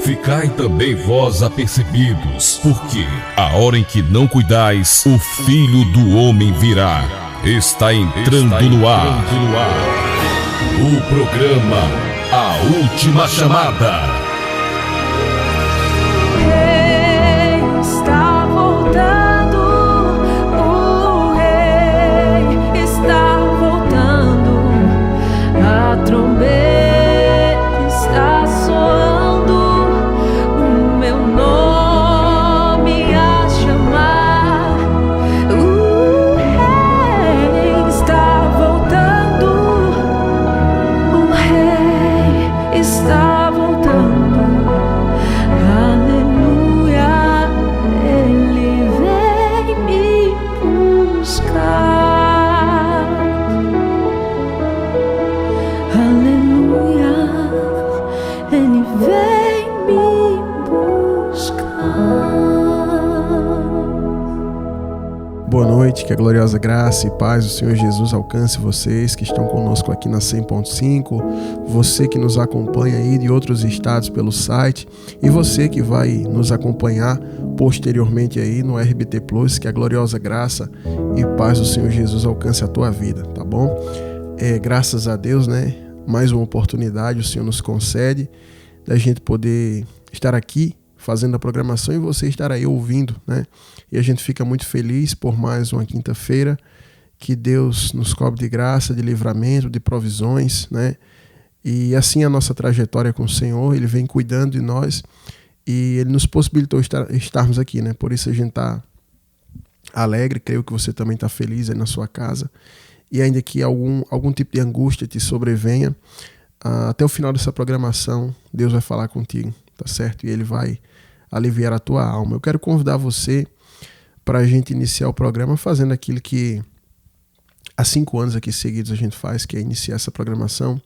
Ficai também vós apercebidos, porque a hora em que não cuidais, o Filho do Homem virá. Está entrando no ar o programa A Última Chamada. Boa noite, que a gloriosa graça e paz do Senhor Jesus alcance vocês que estão conosco aqui na 100.5, você que nos acompanha aí de outros estados pelo site e você que vai nos acompanhar posteriormente aí no RBT Plus, que a gloriosa graça e paz do Senhor Jesus alcance a tua vida, tá bom? Graças a Deus, né? Mais uma oportunidade o Senhor nos concede da gente poder estar aqui fazendo a programação e você estar aí ouvindo, né? E a gente fica muito feliz por mais uma quinta-feira, que Deus nos cobre de graça, de livramento, de provisões, né? E assim a nossa trajetória com o Senhor, Ele vem cuidando de nós e Ele nos possibilitou estarmos aqui, né? Por isso a gente está alegre, creio que você também está feliz aí na sua casa. E ainda que algum tipo de angústia te sobrevenha, até o final dessa programação, Deus vai falar contigo, tá certo? E Ele vai aliviar a tua alma. Eu quero convidar você para a gente iniciar o programa fazendo aquilo que há 5 anos aqui seguidos a gente faz, que é iniciar essa programação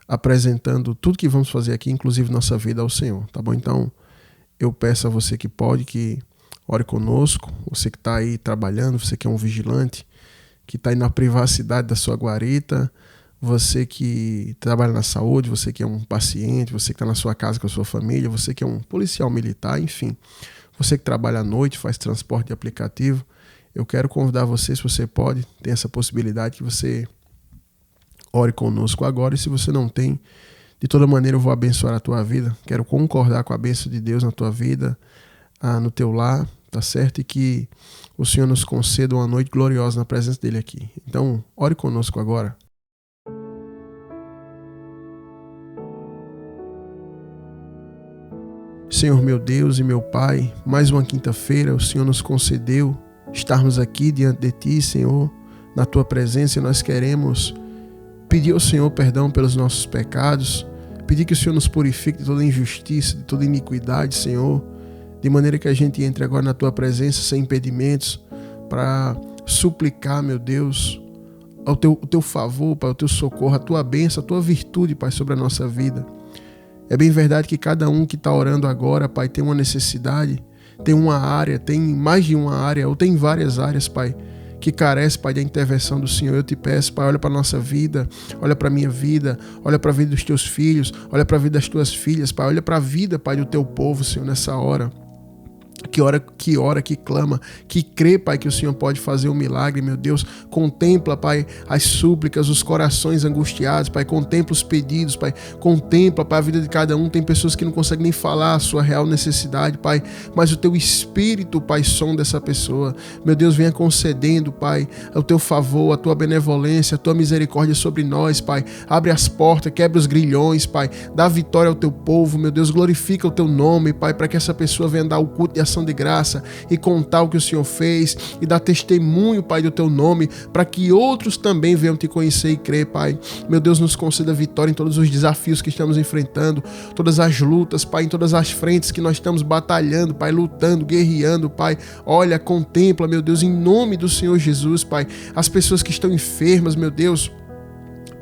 apresentando tudo que vamos fazer aqui, inclusive nossa vida ao Senhor, tá bom? Então, eu peço a você que pode, que ore conosco, você que está aí trabalhando, você que é um vigilante, que está aí na privacidade da sua guarita, você que trabalha na saúde, você que é um paciente, você que está na sua casa com a sua família, você que é um policial militar, enfim, você que trabalha à noite, faz transporte de aplicativo, eu quero convidar você, se você pode, tem essa possibilidade, que você ore conosco agora, e se você não tem, de toda maneira eu vou abençoar a tua vida, quero concordar com a bênção de Deus na tua vida, no teu lar, tá certo? E que o Senhor nos conceda uma noite gloriosa na presença dele aqui. Então, ore conosco agora. Senhor meu Deus e meu Pai, mais uma quinta-feira o Senhor nos concedeu estarmos aqui diante de Ti, Senhor, na Tua presença, e nós queremos pedir ao Senhor perdão pelos nossos pecados, pedir que o Senhor nos purifique de toda injustiça, de toda iniquidade, Senhor, de maneira que a gente entre agora na Tua presença sem impedimentos, para suplicar, meu Deus, o teu favor, Pai, o Teu socorro, a Tua bênção, a Tua virtude, Pai, sobre a nossa vida. É bem verdade que cada um que está orando agora, Pai, tem uma necessidade, tem uma área, tem mais de uma área, ou tem várias áreas, Pai, que carece, Pai, da intervenção do Senhor. Eu te peço, Pai, olha para a nossa vida, olha para a minha vida, olha para a vida dos Teus filhos, olha para a vida das Tuas filhas, Pai, olha para a vida, Pai, do Teu povo, Senhor, nessa hora. Que ora, que clama, que crê, Pai, que o Senhor pode fazer um milagre, meu Deus. Contempla, Pai, as súplicas, os corações angustiados, Pai. Contempla os pedidos, Pai. Contempla, Pai, a vida de cada um. Tem pessoas que não conseguem nem falar a sua real necessidade, Pai. Mas o Teu Espírito, Pai, sonda essa pessoa. Meu Deus, venha concedendo, Pai, o Teu favor, a Tua benevolência, a Tua misericórdia sobre nós, Pai. Abre as portas, quebra os grilhões, Pai. Dá vitória ao Teu povo, meu Deus. Glorifica o Teu nome, Pai, para que essa pessoa venha dar o culto de ação de graça e contar o que o Senhor fez e dar testemunho, Pai, do Teu nome, para que outros também venham Te conhecer e crer, Pai. Meu Deus, nos conceda vitória em todos os desafios que estamos enfrentando, todas as lutas, Pai, em todas as frentes que nós estamos batalhando, Pai, lutando, guerreando, Pai. Olha, contempla, meu Deus, em nome do Senhor Jesus, Pai, as pessoas que estão enfermas, meu Deus.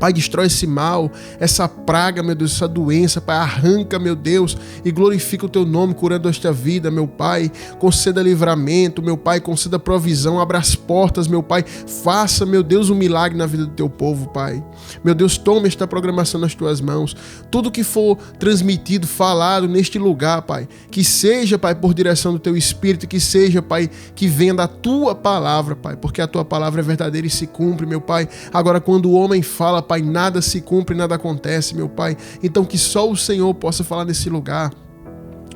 Pai, destrói esse mal, essa praga, meu Deus, essa doença, Pai, arranca, meu Deus, e glorifica o Teu nome, curando esta vida, meu Pai, conceda livramento, meu Pai, conceda provisão, abra as portas, meu Pai, faça, meu Deus, um milagre na vida do Teu povo, Pai. Meu Deus, toma esta programação nas Tuas mãos, tudo que for transmitido, falado neste lugar, Pai, que seja, Pai, por direção do Teu Espírito, que seja, Pai, que venha da Tua palavra, Pai, porque a Tua palavra é verdadeira e se cumpre, meu Pai. Agora, quando o homem fala, Pai, nada se cumpre, nada acontece, meu Pai. Então que só o Senhor possa falar nesse lugar.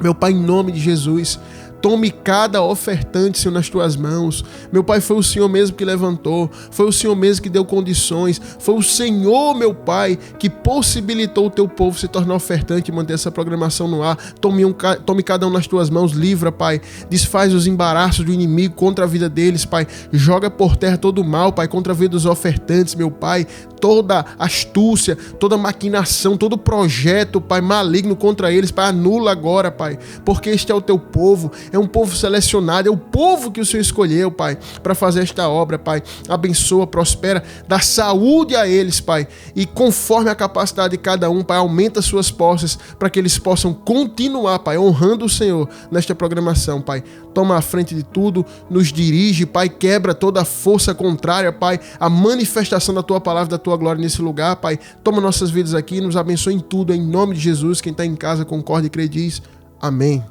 Meu Pai, em nome de Jesus, tome cada ofertante, Senhor, nas Tuas mãos. Meu Pai, foi o Senhor mesmo que levantou, foi o Senhor mesmo que deu condições, foi o Senhor, meu Pai, que possibilitou o Teu povo se tornar ofertante e manter essa programação no ar. Tome cada um nas Tuas mãos, livra, Pai, desfaz os embaraços do inimigo contra a vida deles, Pai, joga por terra todo o mal, Pai, contra a vida dos ofertantes, meu Pai, toda astúcia, toda maquinação, todo projeto, Pai, maligno contra eles, Pai, anula agora, Pai, porque este é o Teu povo, é um povo selecionado, é o povo que o Senhor escolheu, Pai, para fazer esta obra, Pai. Abençoa, prospera, dá saúde a eles, Pai, e conforme a capacidade de cada um, Pai, aumenta suas posses para que eles possam continuar, Pai, honrando o Senhor nesta programação, Pai. Toma a frente de tudo, nos dirige, Pai, quebra toda a força contrária, Pai, a manifestação da Tua palavra, da Tua glória nesse lugar, Pai. Toma nossas vidas aqui, nos abençoe em tudo, em nome de Jesus. Quem está em casa, concorde e crê, diz amém.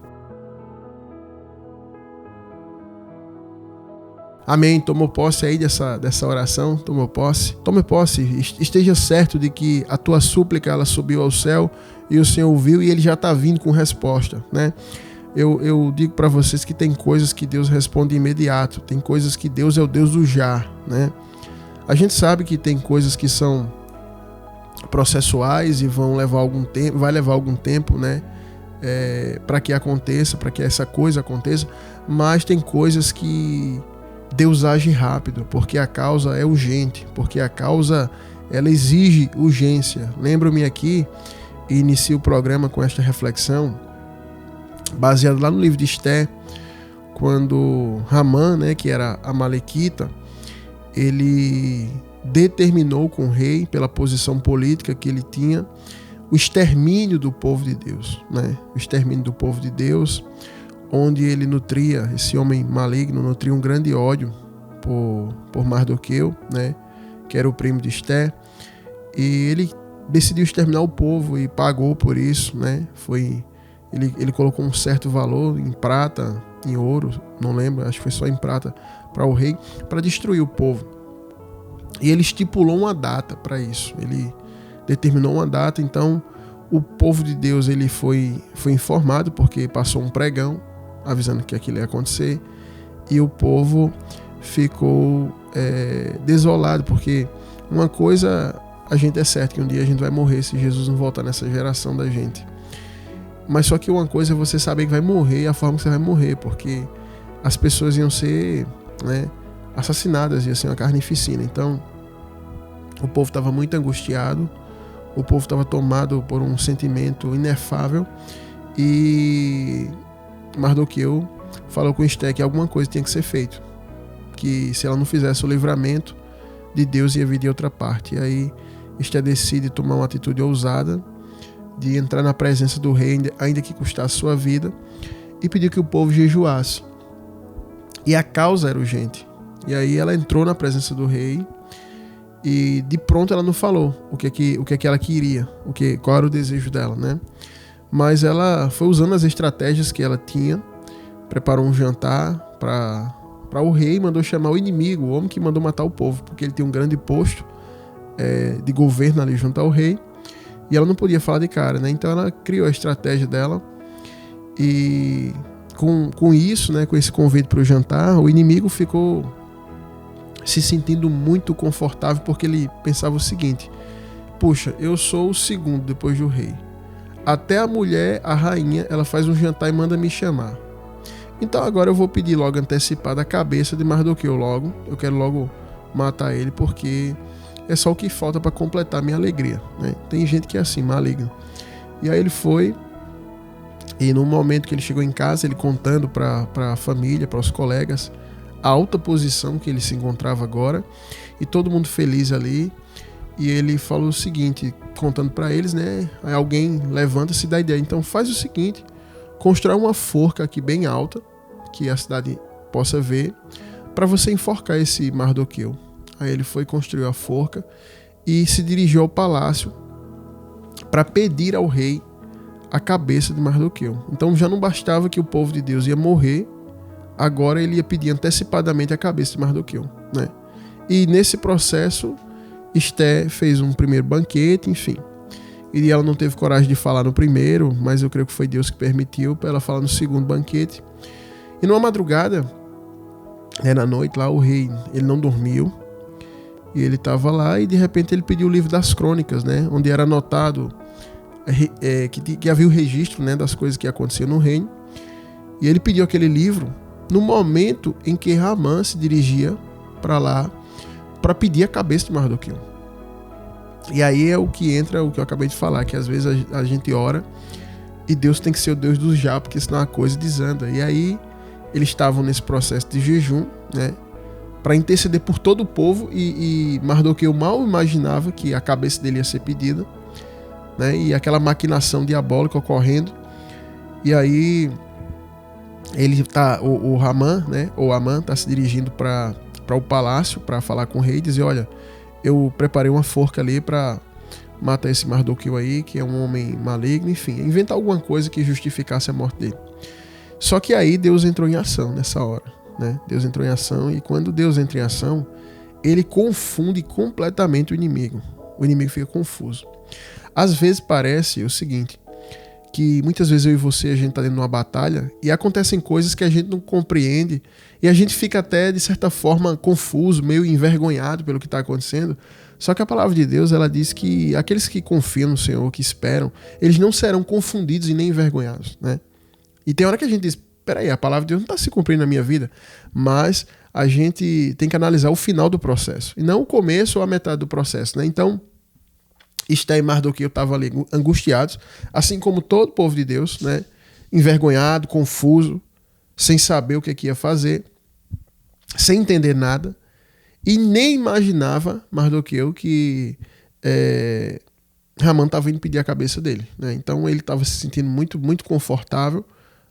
Amém, tomou posse aí dessa oração, tomou posse. Tome posse, esteja certo de que a tua súplica, ela subiu ao céu e o Senhor ouviu e Ele já está vindo com resposta, né? Eu digo para vocês que tem coisas que Deus responde imediato, tem coisas que Deus é o Deus do já, né? A gente sabe que tem coisas que são processuais e vai levar algum tempo, né? Para que aconteça, para que essa coisa aconteça, mas tem coisas que Deus age rápido, porque a causa é urgente, porque a causa ela exige urgência. Lembro-me aqui, e inicio o programa com esta reflexão, baseado lá no livro de Esté, quando Ramã, né, que era amalequita, ele determinou com o rei, pela posição política que ele tinha, o extermínio do povo de Deus, né? O extermínio do povo de Deus, onde ele nutria, esse homem maligno nutria um grande ódio por Mardoqueu, né, que era o primo de Esté, e ele decidiu exterminar o povo e pagou por isso, né? Ele colocou um certo valor em prata, em ouro, não lembro, acho que foi só em prata, para o rei, para destruir o povo. E ele estipulou uma data para isso, ele determinou uma data, então o povo de Deus ele foi informado, porque passou um pregão avisando que aquilo ia acontecer, e o povo ficou desolado, porque uma coisa a gente é certo, que um dia a gente vai morrer se Jesus não voltar nessa geração da gente, mas só que uma coisa é você saber que vai morrer e a forma que você vai morrer, porque as pessoas iam ser, né, assassinadas, ia ser uma carnificina. Então o povo estava muito angustiado, o povo estava tomado por um sentimento inefável, e Mardoqueu falou com Esté que alguma coisa tinha que ser feito, que se ela não fizesse o livramento de Deus ia vir de outra parte. E aí Esté decide tomar uma atitude ousada de entrar na presença do rei, ainda que custasse sua vida, e pediu que o povo jejuasse. E a causa era urgente. E aí ela entrou na presença do rei e de pronto ela não falou o que ela queria, qual era o desejo dela, né? Mas ela foi usando as estratégias que ela tinha, preparou um jantar para o rei, mandou chamar o inimigo, o homem que mandou matar o povo, porque ele tem um grande posto de governo ali junto ao rei, e ela não podia falar de cara, né? Então ela criou a estratégia dela, e com isso, né, com esse convite para o jantar, o inimigo ficou se sentindo muito confortável, porque ele pensava o seguinte: puxa, eu sou o segundo depois do rei. Até a mulher, a rainha, ela faz um jantar e manda me chamar. Então agora eu vou pedir logo antecipado a cabeça de Mardoqueu logo. Eu quero logo matar ele, porque é só o que falta para completar a minha alegria, né? Tem gente que é assim, maligno. E aí ele foi, e no momento que ele chegou em casa, ele contando para a família, para os colegas, a alta posição que ele se encontrava agora, e todo mundo feliz ali. E ele falou o seguinte, contando para eles, né? Aí alguém levanta-se da ideia. Então faz o seguinte, constrói uma forca aqui bem alta, que a cidade possa ver, para você enforcar esse Mardoqueu. Aí ele foi construir a forca e se dirigiu ao palácio para pedir ao rei a cabeça de Mardoqueu. Então já não bastava que o povo de Deus ia morrer, agora ele ia pedir antecipadamente a cabeça de Mardoqueu, né? E nesse processo, Esté fez um primeiro banquete, enfim. E ela não teve coragem de falar no primeiro, mas eu creio que foi Deus que permitiu para ela falar no segundo banquete. E numa madrugada, na noite lá, o rei, ele não dormiu. E ele estava lá e de repente ele pediu o livro das crônicas, né? Onde era anotado que havia o registro, né, das coisas que aconteciam no reino. E ele pediu aquele livro no momento em que Ramã se dirigia para lá para pedir a cabeça de Mardoqueu. E aí é o que entra, o que eu acabei de falar, que às vezes a gente ora e Deus tem que ser o Deus do já, porque senão a coisa desanda. E aí eles estavam nesse processo de jejum, né, para interceder por todo o povo, e Mardoqueu mal imaginava que a cabeça dele ia ser pedida, né, e aquela maquinação diabólica ocorrendo. E aí ele tá, o Ramã, né, ou Amã, está se dirigindo para o palácio para falar com o rei e dizer: olha, eu preparei uma forca ali para matar esse Mardoqueu aí, que é um homem maligno, enfim, inventar alguma coisa que justificasse a morte dele. Só que aí Deus entrou em ação nessa hora, né? Deus entrou em ação, e quando Deus entra em ação, ele confunde completamente o inimigo. O inimigo fica confuso. Às vezes parece o seguinte, que muitas vezes eu e você, a gente está dentro de uma batalha e acontecem coisas que a gente não compreende e a gente fica até, de certa forma, confuso, meio envergonhado pelo que está acontecendo. Só que a palavra de Deus, ela diz que aqueles que confiam no Senhor, que esperam, eles não serão confundidos e nem envergonhados, né? E tem hora que a gente diz: peraí, a palavra de Deus não está se cumprindo na minha vida, mas a gente tem que analisar o final do processo e não o começo ou a metade do processo, né? Então, Esté e Mardoqueu estavam ali angustiados, assim como todo o povo de Deus, né? Envergonhado, confuso, sem saber o que ia fazer, sem entender nada, e nem imaginava Mardoqueu que Ramã estava indo pedir a cabeça dele, né? Então ele estava se sentindo muito, muito confortável,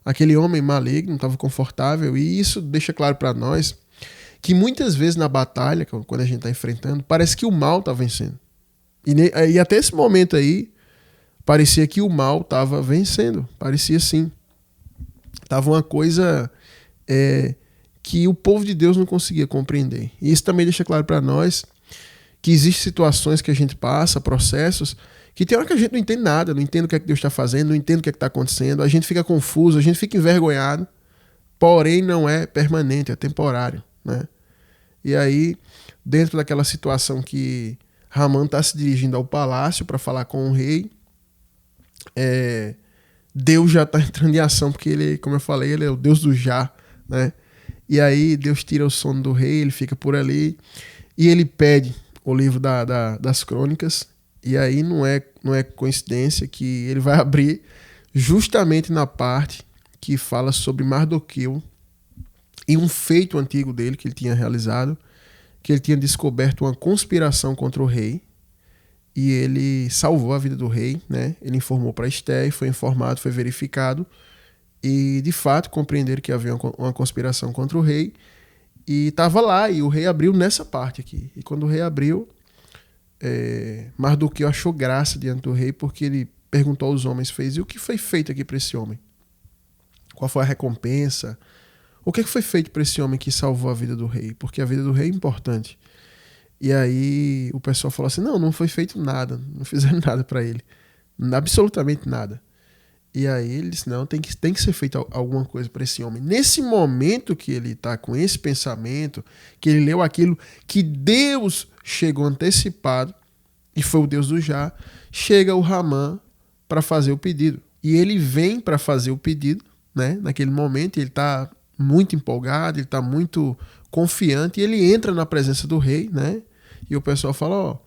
aquele homem maligno estava confortável, e isso deixa claro para nós que muitas vezes na batalha, quando a gente está enfrentando, parece que o mal está vencendo. E até esse momento aí, parecia que o mal estava vencendo. Parecia sim. Estava uma coisa que o povo de Deus não conseguia compreender. E isso também deixa claro para nós que existem situações que a gente passa, processos, que tem hora que a gente não entende nada, não entende o que é que Deus está fazendo, não entende o que é que está acontecendo, a gente fica confuso, a gente fica envergonhado, porém não é permanente, é temporário, né? E aí, dentro daquela situação que Ramã está se dirigindo ao palácio para falar com o rei, Deus já está entrando em ação, porque ele, como eu falei, ele é o Deus do já, né? E aí Deus tira o sono do rei, ele fica por ali, e ele pede o livro das crônicas, e aí não é coincidência que ele vai abrir justamente na parte que fala sobre Mardoqueu e um feito antigo dele que ele tinha realizado, que ele tinha descoberto uma conspiração contra o rei, e ele salvou a vida do rei, né? Ele informou para Esté, foi informado, foi verificado, e de fato compreenderam que havia uma conspiração contra o rei, e estava lá, e o rei abriu nessa parte aqui. E quando o rei abriu, Mardoqueu achou graça diante do rei, porque ele perguntou aos homens, e o que foi feito aqui para esse homem? Qual foi a recompensa? O que foi feito para esse homem que salvou a vida do rei? Porque a vida do rei é importante. E aí o pessoal falou assim: não foi feito nada, não fizeram nada para ele, absolutamente nada. E aí ele disse: não, tem que ser feito alguma coisa para esse homem. Nesse momento que ele está com esse pensamento, que ele leu aquilo que Deus chegou antecipado, e foi o Deus do já, chega o Ramã para fazer o pedido. E ele vem para fazer o pedido, né? Naquele momento ele está muito empolgado, ele está muito confiante, e ele entra na presença do rei, né? E o pessoal fala: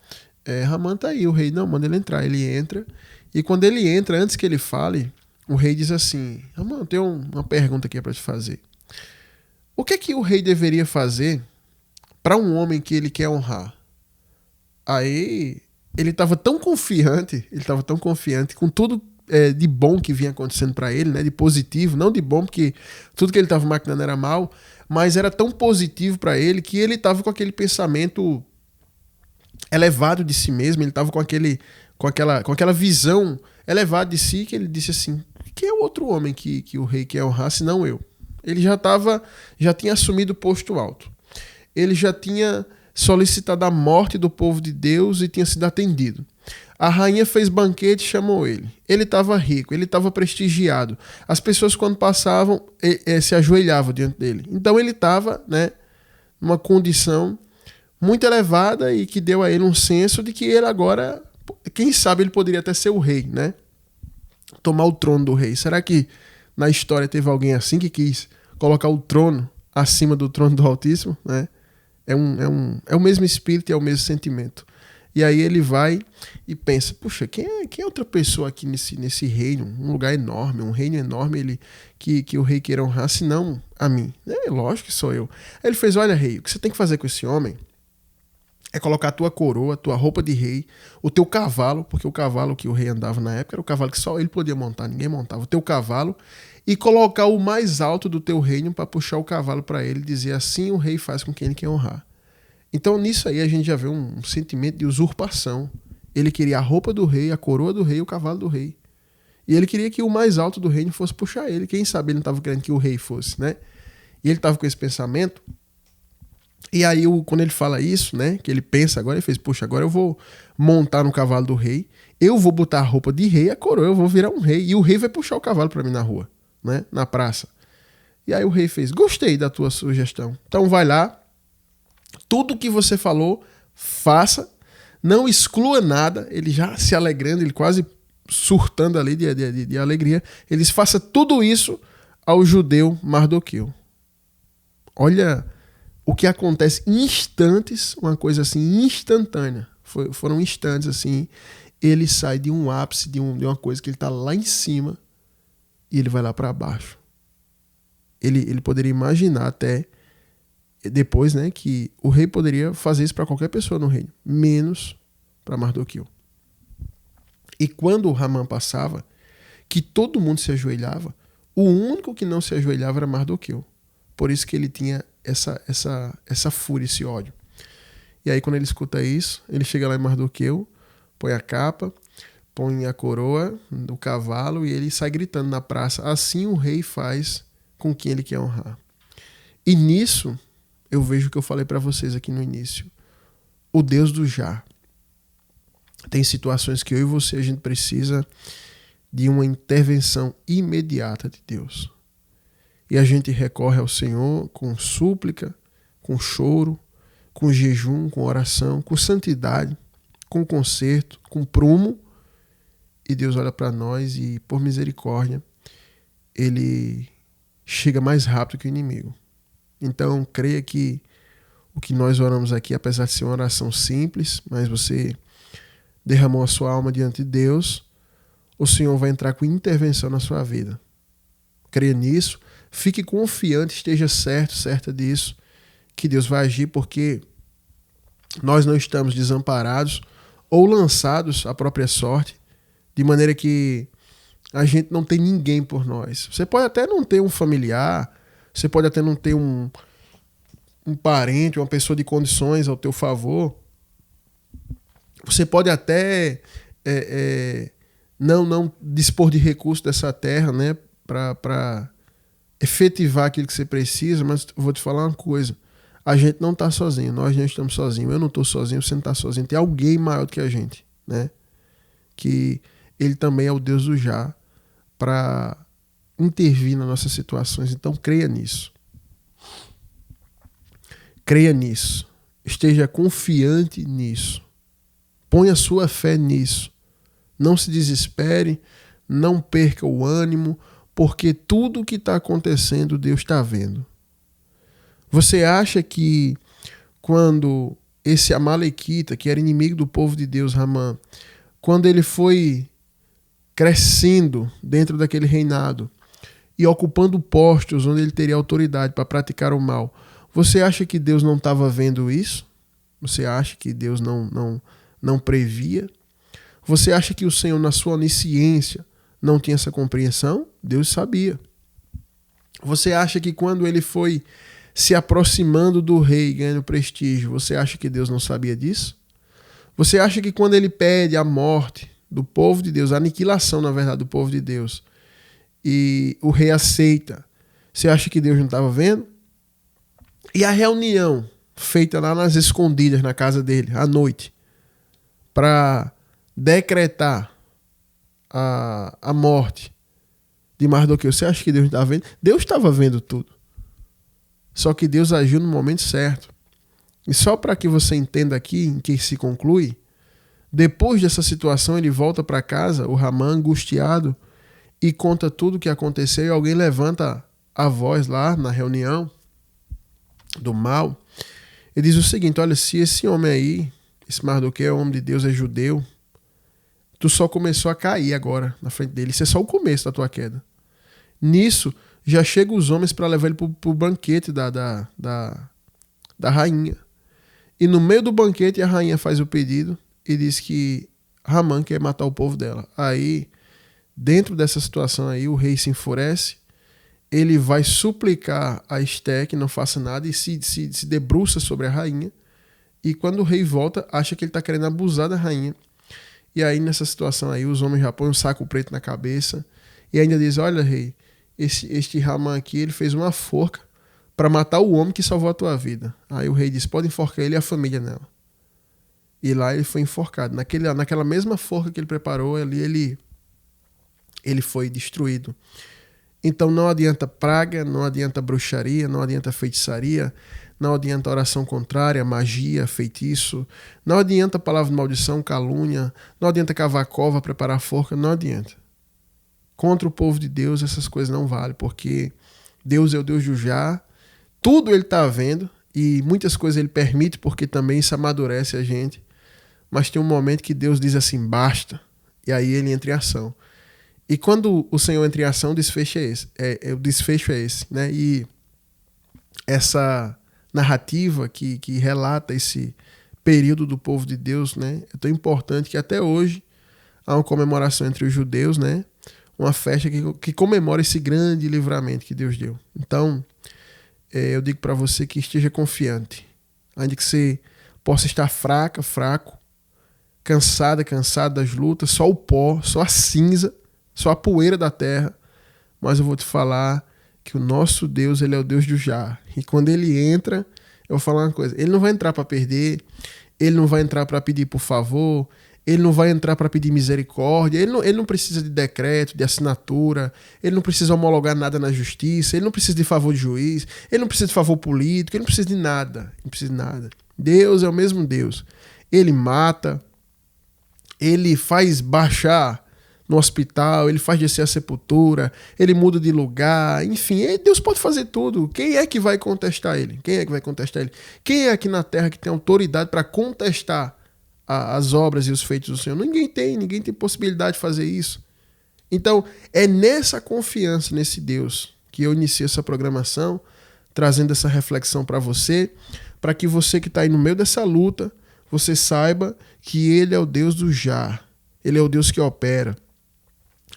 Ramã tá aí, o rei não, manda ele entrar. Ele entra, e quando ele entra, antes que ele fale, o rei diz assim: Ramã, eu tenho uma pergunta aqui para te fazer. O que é que o rei deveria fazer para um homem que ele quer honrar? Aí ele estava tão confiante com tudo de bom que vinha acontecendo para ele, né, de positivo, não de bom, porque tudo que ele estava maquinando era mal, mas era tão positivo para ele que ele estava com aquele pensamento elevado de si mesmo, ele estava com aquela visão elevada de si, que ele disse assim: quem é o outro homem que o rei quer honrar senão eu? Ele já tinha assumido o posto alto. Ele já tinha solicitado a morte do povo de Deus e tinha sido atendido. A rainha fez banquete e chamou ele. Ele estava rico, ele estava prestigiado. As pessoas, quando passavam, se ajoelhavam diante dele. Então ele estava, né, numa condição muito elevada e que deu a ele um senso de que ele agora, quem sabe, ele poderia até ser o rei, né? Tomar o trono do rei. Será que na história teve alguém assim que quis colocar o trono acima do trono do Altíssimo, né? É o mesmo espírito e é o mesmo sentimento. E aí ele vai e pensa: puxa, quem é outra pessoa aqui nesse reino? Um lugar enorme, um reino enorme que o rei queira honrar, senão a mim. É lógico que sou eu. Aí ele fez: olha, rei, o que você tem que fazer com esse homem é colocar a tua coroa, a tua roupa de rei, o teu cavalo, porque o cavalo que o rei andava na época era o cavalo que só ele podia montar, ninguém montava, o teu cavalo, e colocar o mais alto do teu reino para puxar o cavalo para ele e dizer: assim o rei faz com quem ele quer honrar. Então nisso aí a gente já vê um sentimento de usurpação. Ele queria a roupa do rei, a coroa do rei, o cavalo do rei. E ele queria que o mais alto do reino fosse puxar ele. Quem sabe ele não estava querendo que o rei fosse, né? E ele estava com esse pensamento. E aí quando ele fala isso, né, que ele pensa agora, ele fez: puxa, agora eu vou montar no cavalo do rei, eu vou botar a roupa de rei, a coroa, eu vou virar um rei. E o rei vai puxar o cavalo para mim na rua, né, na praça. E aí o rei fez: gostei da tua sugestão. Então vai lá, tudo que você falou, faça, não exclua nada. Ele já se alegrando, ele quase surtando ali de alegria. Ele diz: faça tudo isso ao judeu Mardoqueu. Olha o que acontece em instantes, uma coisa assim instantânea. Foram instantes assim. Ele sai de um ápice, de uma coisa que ele está lá em cima, e ele vai lá para baixo. Ele poderia imaginar até depois, né, que o rei poderia fazer isso para qualquer pessoa no reino, menos para Mardoqueu. E quando o Hamã passava, que todo mundo se ajoelhava, o único que não se ajoelhava era Mardoqueu. Por isso que ele tinha essa fúria, esse ódio. E aí quando ele escuta isso, ele chega lá em Mardoqueu, põe a capa, põe a coroa do cavalo e ele sai gritando na praça: assim o rei faz com quem ele quer honrar. E nisso eu vejo o que eu falei para vocês aqui no início. O Deus do já. Tem situações que eu e você, a gente precisa de uma intervenção imediata de Deus. E a gente recorre ao Senhor com súplica, com choro, com jejum, com oração, com santidade, com conserto, com prumo. E Deus olha para nós e, por misericórdia, Ele chega mais rápido que o inimigo. Então, creia que o que nós oramos aqui, apesar de ser uma oração simples, mas você derramou a sua alma diante de Deus, o Senhor vai entrar com intervenção na sua vida. Creia nisso, fique confiante, esteja certa disso, que Deus vai agir, porque nós não estamos desamparados ou lançados à própria sorte, de maneira que a gente não tem ninguém por nós. Você pode até não ter um familiar, você pode até não ter um parente, uma pessoa de condições ao teu favor. Você pode até não dispor de recursos dessa terra, né, para efetivar aquilo que você precisa, mas vou te falar uma coisa: a gente não está sozinho, nós não estamos sozinhos, eu não estou sozinho, você não está sozinho, tem alguém maior do que a gente, né? Que Ele também é o Deus do já para intervir nas nossas situações. Então creia nisso. Creia nisso. Esteja confiante nisso. Ponha sua fé nisso. Não se desespere, não perca o ânimo, porque tudo o que está acontecendo, Deus está vendo. Você acha que quando esse Amalequita, que era inimigo do povo de Deus, Hamã, quando ele foi crescendo dentro daquele reinado e ocupando postos onde ele teria autoridade para praticar o mal, você acha que Deus não estava vendo isso? Você acha que Deus não não previa? Você acha que o Senhor, na sua onisciência, não tinha essa compreensão? Deus sabia. Você acha que quando ele foi se aproximando do rei, ganhando prestígio, você acha que Deus não sabia disso? Você acha que quando ele pede a morte do povo de Deus, a aniquilação, na verdade, do povo de Deus, e o rei aceita, você acha que Deus não estava vendo? E a reunião feita lá nas escondidas, na casa dele, à noite, para decretar a morte de Mardoqueu, você acha que Deus não estava vendo? Deus estava vendo tudo. Só que Deus agiu no momento certo. E só para que você entenda aqui em que se conclui, depois dessa situação ele volta para casa, o Hamã angustiado, e conta tudo o que aconteceu, e alguém levanta a voz lá na reunião do mal e diz o seguinte: olha, se esse homem aí, esse Mardoqueu é homem de Deus, é judeu, tu só começou a cair agora na frente dele, isso é só o começo da tua queda. Nisso já chegam os homens para levar ele pro banquete da rainha. E no meio do banquete a rainha faz o pedido e diz que Hamã quer matar o povo dela. Aí, dentro dessa situação aí, o rei se enfurece, ele vai suplicar a Esté que não faça nada e se debruça sobre a rainha. E quando o rei volta, acha que ele está querendo abusar da rainha. E aí, nessa situação aí, os homens já põem um saco preto na cabeça e ainda diz: olha, rei, este Hamã aqui, ele fez uma forca para matar o homem que salvou a tua vida. Aí o rei diz: pode enforcar ele e a família nela. E lá ele foi enforcado. Naquela mesma forca que ele preparou, ali ele foi destruído. Então não adianta praga, não adianta bruxaria, não adianta feitiçaria, não adianta oração contrária, magia, feitiço, não adianta palavra de maldição, calúnia, não adianta cavar cova, preparar forca, não adianta. Contra o povo de Deus essas coisas não valem, porque Deus é o Deus do já, tudo ele está vendo e muitas coisas ele permite porque também isso amadurece a gente, mas tem um momento que Deus diz assim, basta, e aí ele entra em ação. E quando o Senhor entra em ação, o desfecho é esse, né? E essa narrativa que relata esse período do povo de Deus, né, é tão importante que até hoje há uma comemoração entre os judeus, né, uma festa que comemora esse grande livramento que Deus deu. Então, eu digo para você que esteja confiante, ainda que você possa estar fraco, cansado das lutas, só o pó, só a cinza, só a poeira da terra, mas eu vou te falar que o nosso Deus, ele é o Deus do já. E quando ele entra, eu vou falar uma coisa, ele não vai entrar para perder, ele não vai entrar para pedir por favor, ele não vai entrar para pedir misericórdia, ele não precisa de decreto, de assinatura, ele não precisa homologar nada na justiça, ele não precisa de favor de juiz, ele não precisa de favor político, ele não precisa de nada, Deus é o mesmo Deus. Ele mata, ele faz baixar no hospital, ele faz descer a sepultura, ele muda de lugar, enfim, Deus pode fazer tudo. Quem é que vai contestar ele? Quem é aqui na terra que tem autoridade para contestar as obras e os feitos do Senhor? Ninguém tem possibilidade de fazer isso. Então, é nessa confiança nesse Deus que eu inicio essa programação, trazendo essa reflexão para você, para que você que está aí no meio dessa luta, você saiba que ele é o Deus do já, ele é o Deus que opera.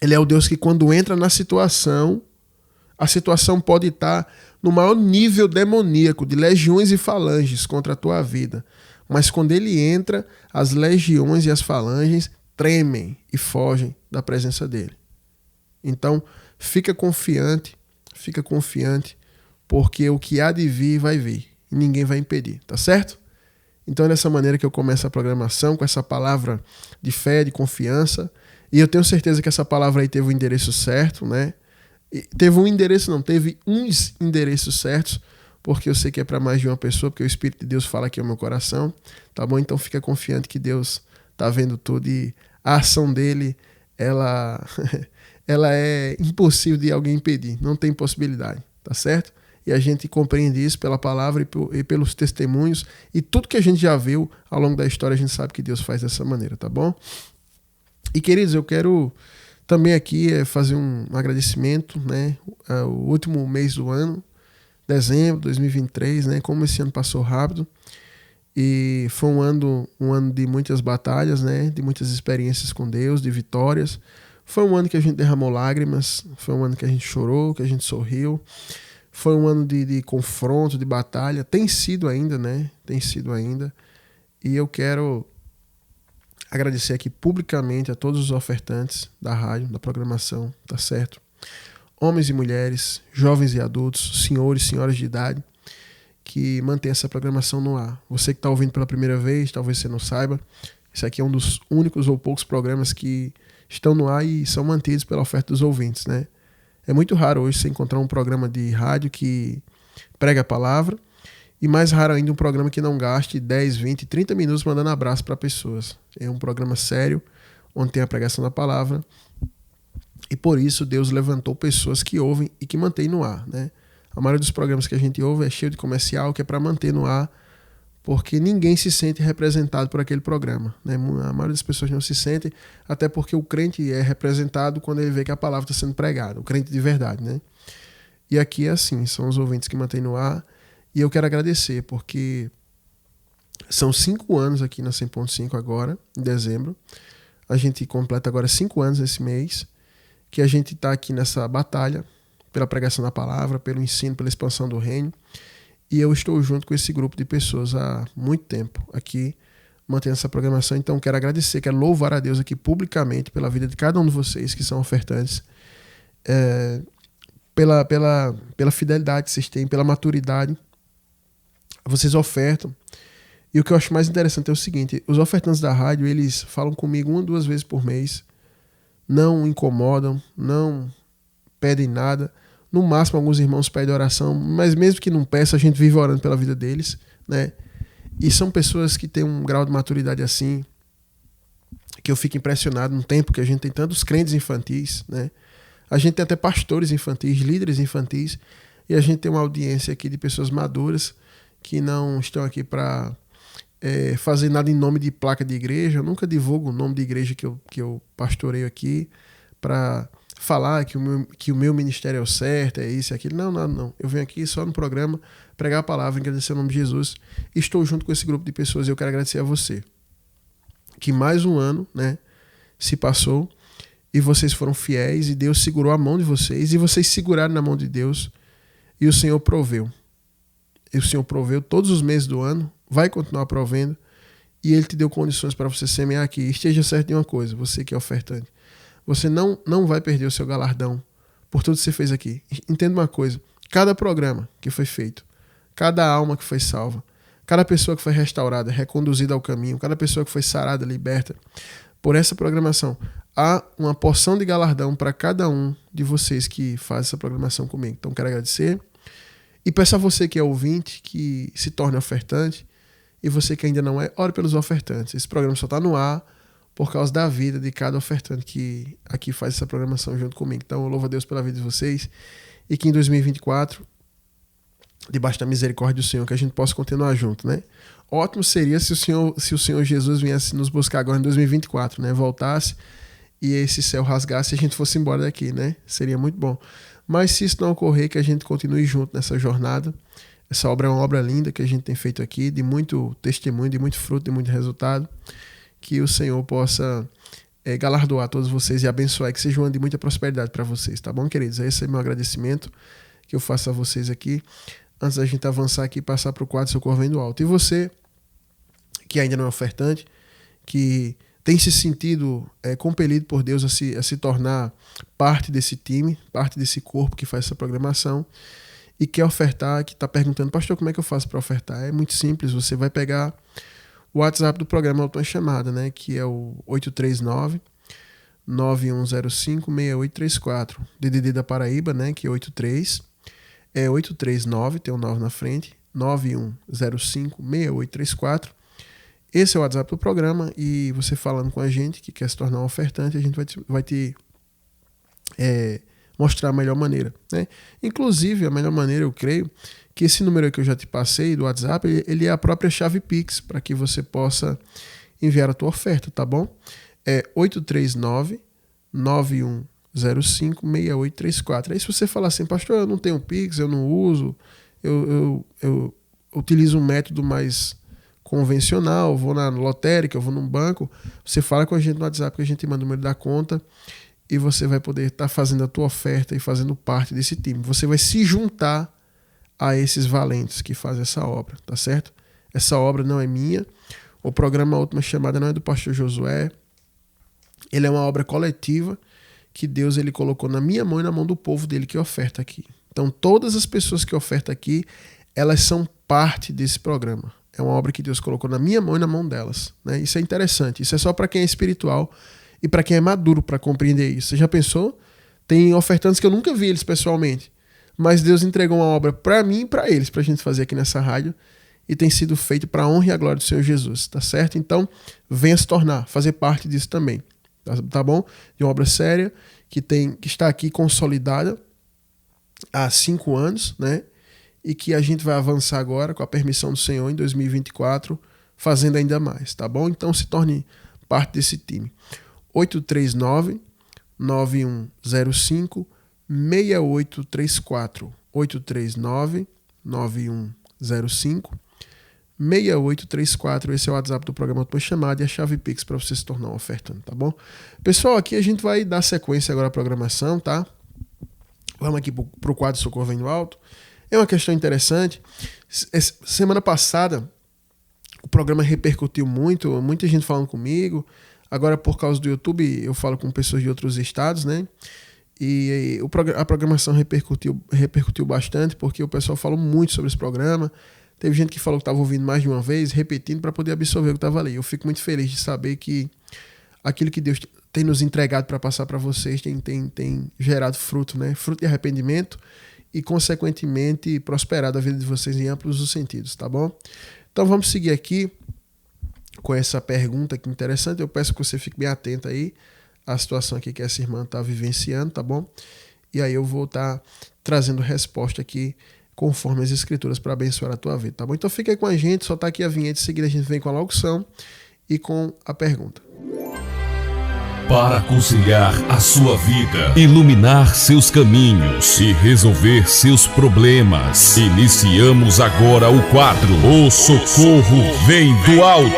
Ele é o Deus que quando entra na situação, a situação pode estar no maior nível demoníaco, de legiões e falanges contra a tua vida. Mas quando ele entra, as legiões e as falanges tremem e fogem da presença dele. Então, fica confiante, porque o que há de vir vai vir. E ninguém vai impedir, tá certo? Então é dessa maneira que eu começo a programação, com essa palavra de fé, de confiança. E eu tenho certeza que essa palavra aí teve o endereço certo, né? Teve uns endereços certos, porque eu sei que é para mais de uma pessoa, porque o Espírito de Deus fala aqui ao meu coração, tá bom? Então fica confiante que Deus tá vendo tudo e a ação dele, ela é impossível de alguém impedir, não tem possibilidade, tá certo? E a gente compreende isso pela palavra e pelos testemunhos, e tudo que a gente já viu ao longo da história, a gente sabe que Deus faz dessa maneira, tá bom? E, queridos, eu quero também aqui fazer um agradecimento, né? O último mês do ano, dezembro de 2023, né? Como esse ano passou rápido. E foi um ano de muitas batalhas, né? De muitas experiências com Deus, de vitórias. Foi um ano que a gente derramou lágrimas, foi um ano que a gente chorou, que a gente sorriu. Foi um ano de confronto, de batalha. Tem sido ainda, né? Tem sido ainda. E eu quero agradecer aqui publicamente a todos os ofertantes da rádio, da programação, tá certo? Homens e mulheres, jovens e adultos, senhores e senhoras de idade, que mantém essa programação no ar. Você que está ouvindo pela primeira vez, talvez você não saiba, esse aqui é um dos únicos ou poucos programas que estão no ar e são mantidos pela oferta dos ouvintes, né? É muito raro hoje você encontrar um programa de rádio que prega a palavra e mais raro ainda um programa que não gaste 10, 20, 30 minutos mandando abraço para pessoas. É um programa sério, onde tem a pregação da palavra e por isso Deus levantou pessoas que ouvem e que mantêm no ar, né? A maioria dos programas que a gente ouve é cheio de comercial, que é para manter no ar, porque ninguém se sente representado por aquele programa, né? A maioria das pessoas não se sente, até porque o crente é representado quando ele vê que a palavra está sendo pregada, o crente de verdade, né? E aqui é assim, são os ouvintes que mantêm no ar, e eu quero agradecer, porque são 5 anos aqui na 100.5 agora, em dezembro, a gente completa agora 5 anos esse mês, que a gente está aqui nessa batalha, pela pregação da palavra, pelo ensino, pela expansão do reino, e eu estou junto com esse grupo de pessoas há muito tempo aqui, mantendo essa programação. Então quero agradecer, quero louvar a Deus aqui publicamente pela vida de cada um de vocês que são ofertantes, pela fidelidade que vocês têm, pela maturidade. Vocês ofertam. E o que eu acho mais interessante é o seguinte: os ofertantes da rádio, eles falam comigo 1 ou 2 vezes por mês, não incomodam, não pedem nada. No máximo, alguns irmãos pedem oração, mas mesmo que não peça, a gente vive orando pela vida deles, né? E são pessoas que têm um grau de maturidade assim, que eu fico impressionado no tempo que a gente tem tantos crentes infantis, né? A gente tem até pastores infantis, líderes infantis, e a gente tem uma audiência aqui de pessoas maduras que não estão aqui para fazer nada em nome de placa de igreja. Eu nunca divulgo o nome de igreja que eu pastoreio aqui para falar que o meu ministério é o certo, é isso e aquilo. Não. Eu venho aqui só no programa pregar a palavra, agradecer o nome de Jesus. Estou junto com esse grupo de pessoas e eu quero agradecer a você. Que mais um ano, né, se passou e vocês foram fiéis e Deus segurou a mão de vocês e vocês seguraram na mão de Deus e o Senhor proveu. E o Senhor proveu todos os meses do ano, vai continuar provendo e Ele te deu condições para você semear aqui. Esteja certo de uma coisa, você que é ofertante. Você não vai perder o seu galardão por tudo que você fez aqui. Entenda uma coisa, cada programa que foi feito, cada alma que foi salva, cada pessoa que foi restaurada, reconduzida ao caminho, cada pessoa que foi sarada, liberta, por essa programação, há uma porção de galardão para cada um de vocês que faz essa programação comigo. Então quero agradecer e peço a você que é ouvinte, que se torne ofertante, e você que ainda não é, ore pelos ofertantes. Esse programa só está no ar por causa da vida de cada ofertante que aqui faz essa programação junto comigo. Então eu louvo a Deus pela vida de vocês e que em 2024, debaixo da misericórdia do Senhor, que a gente possa continuar junto, né? Ótimo seria se o Senhor Jesus viesse nos buscar agora em 2024, né? Voltasse e esse céu rasgasse e a gente fosse embora daqui, né? Seria muito bom. Mas se isso não ocorrer, que a gente continue junto nessa jornada. Essa obra é uma obra linda que a gente tem feito aqui, de muito testemunho, de muito fruto, de muito resultado. Que o Senhor possa galardoar todos vocês e abençoar, que seja um ano de muita prosperidade para vocês, tá bom, queridos? Esse é meu agradecimento que eu faço a vocês aqui, antes da gente avançar aqui e passar para o quadro Socorro Vem do Alto. E você, que ainda não é ofertante, que tem se sentido compelido por Deus a se tornar parte desse time, parte desse corpo que faz essa programação, e quer ofertar, que está perguntando, pastor, como é que eu faço para ofertar? É muito simples, você vai pegar o WhatsApp do programa Auto Chamada, né, que é o 839-9105-6834. DDD da Paraíba, né, que é 839, tem um 9 na frente, 9105-6834. Esse é o WhatsApp do programa e você falando com a gente que quer se tornar um ofertante, a gente vai te mostrar a melhor maneira, né? Inclusive, a melhor maneira, eu creio, que esse número que eu já te passei do WhatsApp, ele é a própria chave Pix, para que você possa enviar a tua oferta, tá bom? É 839-9105-6834. Aí se você falar assim, pastor, eu não tenho Pix, eu não uso, eu utilizo um método mais convencional, eu vou na lotérica, eu vou num banco, você fala com a gente no WhatsApp que a gente manda o número da conta e você vai poder estar fazendo a tua oferta e fazendo parte desse time. Você vai se juntar a esses valentes que fazem essa obra, tá certo? Essa obra não é minha, o programa A Última Chamada não é do pastor Josué, ele é uma obra coletiva que Deus ele colocou na minha mão e na mão do povo dele que oferta aqui. Então todas as pessoas que ofertam aqui, elas são parte desse programa. É uma obra que Deus colocou na minha mão e na mão delas, né? Isso é interessante, isso é só para quem é espiritual e para quem é maduro para compreender isso. Você já pensou? Tem ofertantes que eu nunca vi eles pessoalmente, mas Deus entregou uma obra para mim e para eles, para a gente fazer aqui nessa rádio, e tem sido feito para a honra e a glória do Senhor Jesus, tá certo? Então, venha se tornar, fazer parte disso também, tá bom? De uma obra séria, que está aqui consolidada há 5 anos, né? E que a gente vai avançar agora, com a permissão do Senhor, em 2024, fazendo ainda mais, tá bom? Então, se torne parte desse time. 839-9105-6834. 839-9105-6834. Esse é o WhatsApp do programa Tua Chamada e a chave Pix para você se tornar um ofertante, tá bom? Pessoal, aqui a gente vai dar sequência agora à programação, tá? Vamos aqui pro quadro Socorro Vem do Alto. É uma questão interessante. Semana passada, o programa repercutiu muito, muita gente falando comigo. Agora, por causa do YouTube, eu falo com pessoas de outros estados, né? E a programação repercutiu bastante, porque o pessoal falou muito sobre esse programa. Teve gente que falou que estava ouvindo mais de uma vez, repetindo, para poder absorver o que estava ali. Eu fico muito feliz de saber que aquilo que Deus tem nos entregado para passar para vocês tem gerado fruto, né? Fruto de arrependimento e, consequentemente, prosperado a vida de vocês em amplos os sentidos, tá bom? Então, vamos seguir aqui com essa pergunta que é interessante. Eu peço que você fique bem atento aí à situação aqui que essa irmã está vivenciando, tá bom? E aí eu vou estar trazendo resposta aqui conforme as escrituras para abençoar a tua vida, tá bom? Então fica aí com a gente, só tá aqui a vinheta, em seguida a gente vem com a locução e com a pergunta. Para conciliar a sua vida, iluminar seus caminhos e resolver seus problemas, iniciamos agora o quadro O Socorro Vem do Alto.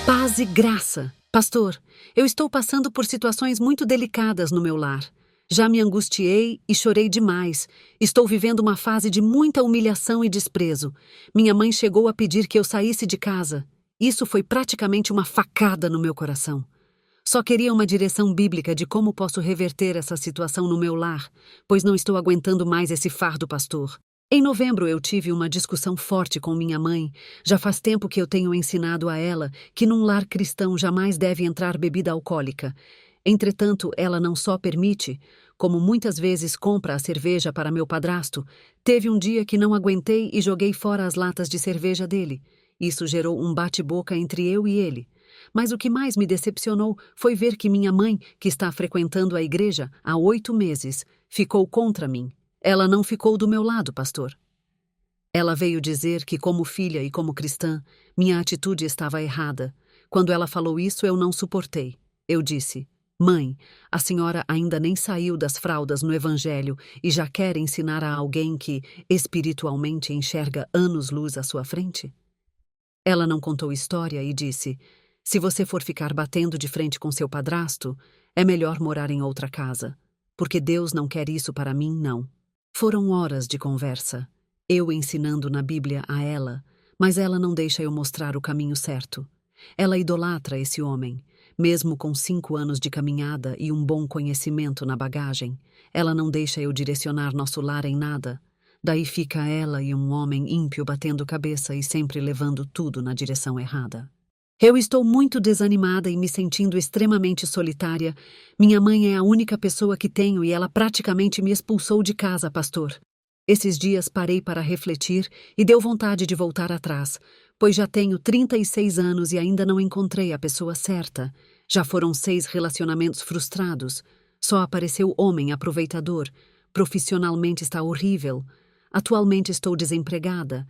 Paz e graça. Pastor, eu estou passando por situações muito delicadas no meu lar. Já me angustiei e chorei demais. Estou vivendo uma fase de muita humilhação e desprezo. Minha mãe chegou a pedir que eu saísse de casa. Isso foi praticamente uma facada no meu coração. Só queria uma direção bíblica de como posso reverter essa situação no meu lar, pois não estou aguentando mais esse fardo, pastor. Em novembro eu tive uma discussão forte com minha mãe. Já faz tempo que eu tenho ensinado a ela que num lar cristão jamais deve entrar bebida alcoólica. Entretanto, ela não só permite, como muitas vezes compra a cerveja para meu padrasto. Teve um dia que não aguentei e joguei fora as latas de cerveja dele. Isso gerou um bate-boca entre eu e ele. Mas o que mais me decepcionou foi ver que minha mãe, que está frequentando a igreja há 8 meses, ficou contra mim. Ela não ficou do meu lado, pastor. Ela veio dizer que, como filha e como cristã, minha atitude estava errada. Quando ela falou isso, eu não suportei. Eu disse: Mãe, a senhora ainda nem saiu das fraldas no Evangelho e já quer ensinar a alguém que espiritualmente enxerga anos-luz à sua frente? Ela não contou história e disse: se você for ficar batendo de frente com seu padrasto, é melhor morar em outra casa, porque Deus não quer isso para mim, não. Foram horas de conversa, eu ensinando na Bíblia a ela, mas ela não deixa eu mostrar o caminho certo. Ela idolatra esse homem. Mesmo com 5 anos de caminhada e um bom conhecimento na bagagem, ela não deixa eu direcionar nosso lar em nada. Daí fica ela e um homem ímpio batendo cabeça e sempre levando tudo na direção errada. Eu estou muito desanimada e me sentindo extremamente solitária. Minha mãe é a única pessoa que tenho e ela praticamente me expulsou de casa, pastor. Esses dias parei para refletir e deu vontade de voltar atrás, pois já tenho 36 anos e ainda não encontrei a pessoa certa. Já foram 6 relacionamentos frustrados. Só apareceu homem aproveitador. Profissionalmente está horrível. Atualmente estou desempregada.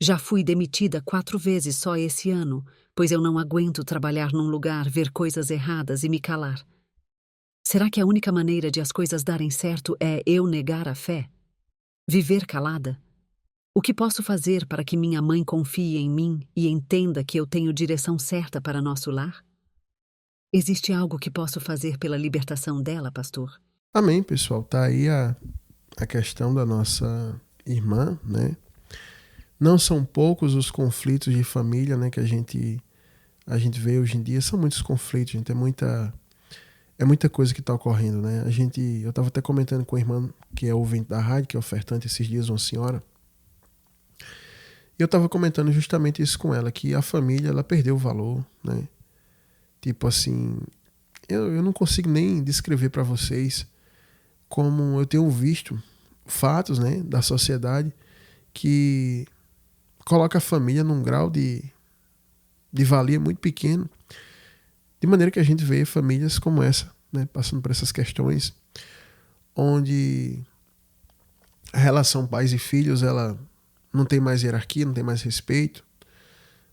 Já fui demitida 4 vezes só esse ano, pois eu não aguento trabalhar num lugar, ver coisas erradas e me calar. Será que a única maneira de as coisas darem certo é eu negar a fé? Viver calada? O que posso fazer para que minha mãe confie em mim e entenda que eu tenho direção certa para nosso lar? Existe algo que posso fazer pela libertação dela, pastor? Amém, pessoal. Tá aí a questão da nossa irmã, né? Não são poucos os conflitos de família, né, que a gente vê hoje em dia. São muitos conflitos, gente. É muita coisa que está ocorrendo, né? Eu estava até comentando com a irmã que é ouvinte da rádio, que é ofertante esses dias, uma senhora. E eu estava comentando justamente isso com ela, que a família, ela perdeu o valor, né? Tipo assim, eu não consigo nem descrever para vocês como eu tenho visto fatos, né, da sociedade que coloca a família num grau de valia muito pequeno, de maneira que a gente vê famílias como essa, né, passando por essas questões, onde a relação pais e filhos, ela não tem mais hierarquia, não tem mais respeito.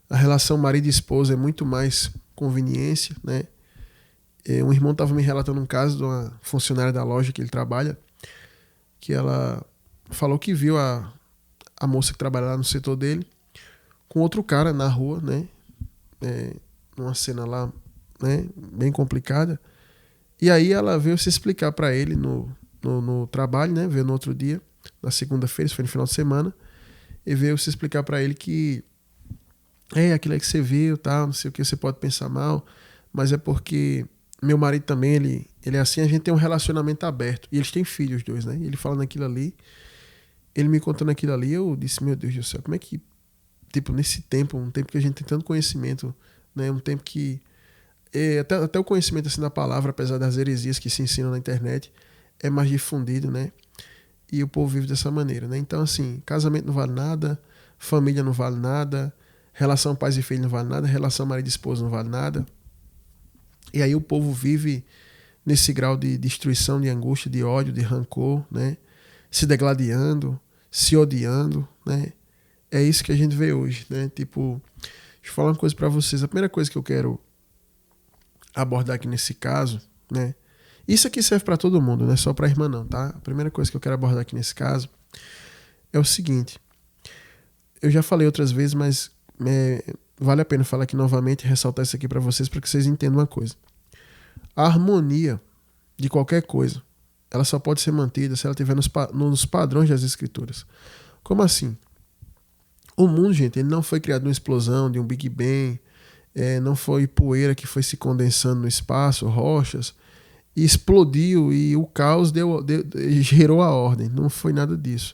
A relação marido e esposa é muito mais conveniência, né? Um irmão estava me relatando um caso de uma funcionária da loja que ele trabalha, que ela falou que viu a moça que trabalha lá no setor dele com outro cara na rua, né? Numa cena lá, né, bem complicada. E aí ela veio se explicar para ele no trabalho, né? Veio no outro dia, na segunda-feira, isso foi no final de semana, e veio se explicar para ele que aquilo é que você viu, tá? Não sei o que, você pode pensar mal, mas é porque meu marido também, ele é assim, a gente tem um relacionamento aberto. E eles têm filhos, os dois, né? E ele falando aquilo ali, ele me contando aquilo ali, eu disse, meu Deus do céu, como é que, tipo, nesse tempo, um tempo que a gente tem tanto conhecimento, né? Um tempo que até o conhecimento assim da palavra, apesar das heresias que se ensinam na internet, é mais difundido, né? E o povo vive dessa maneira, né? Então, assim, casamento não vale nada, família não vale nada, relação pais e filhos não vale nada, relação marido e esposa não vale nada. E aí o povo vive nesse grau de destruição, de angústia, de ódio, de rancor, né? Se degladiando, se odiando, né? É isso que a gente vê hoje, né? Tipo, deixa eu falar uma coisa pra vocês. A primeira coisa que eu quero abordar aqui nesse caso, né? Isso aqui serve pra todo mundo, não é só pra irmã não, tá? A primeira coisa que eu quero abordar aqui nesse caso é o seguinte. Eu já falei outras vezes, mas vale a pena falar aqui novamente e ressaltar isso aqui pra vocês, para que vocês entendam uma coisa. A harmonia de qualquer coisa, ela só pode ser mantida se ela estiver nos padrões das escrituras. Como assim? O mundo, gente, ele não foi criado numa explosão, de um Big Bang, não foi poeira que foi se condensando no espaço, rochas, e explodiu e o caos gerou a ordem. Não foi nada disso.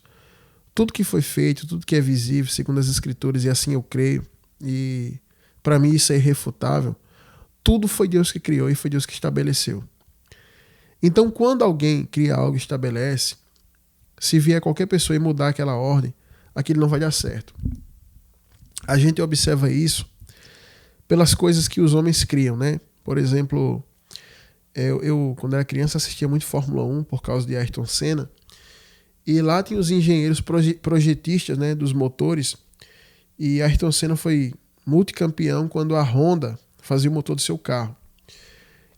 Tudo que foi feito, tudo que é visível, segundo as escrituras, e assim eu creio, e para mim isso é irrefutável, tudo foi Deus que criou e foi Deus que estabeleceu. Então, quando alguém cria algo e estabelece, se vier qualquer pessoa e mudar aquela ordem, aquilo não vai dar certo. A gente observa isso pelas coisas que os homens criam, né? Por exemplo, eu quando era criança assistia muito Fórmula 1 por causa de Ayrton Senna, e lá tinha os engenheiros projetistas, né, dos motores, e Ayrton Senna foi multicampeão quando a Honda fazia o motor do seu carro.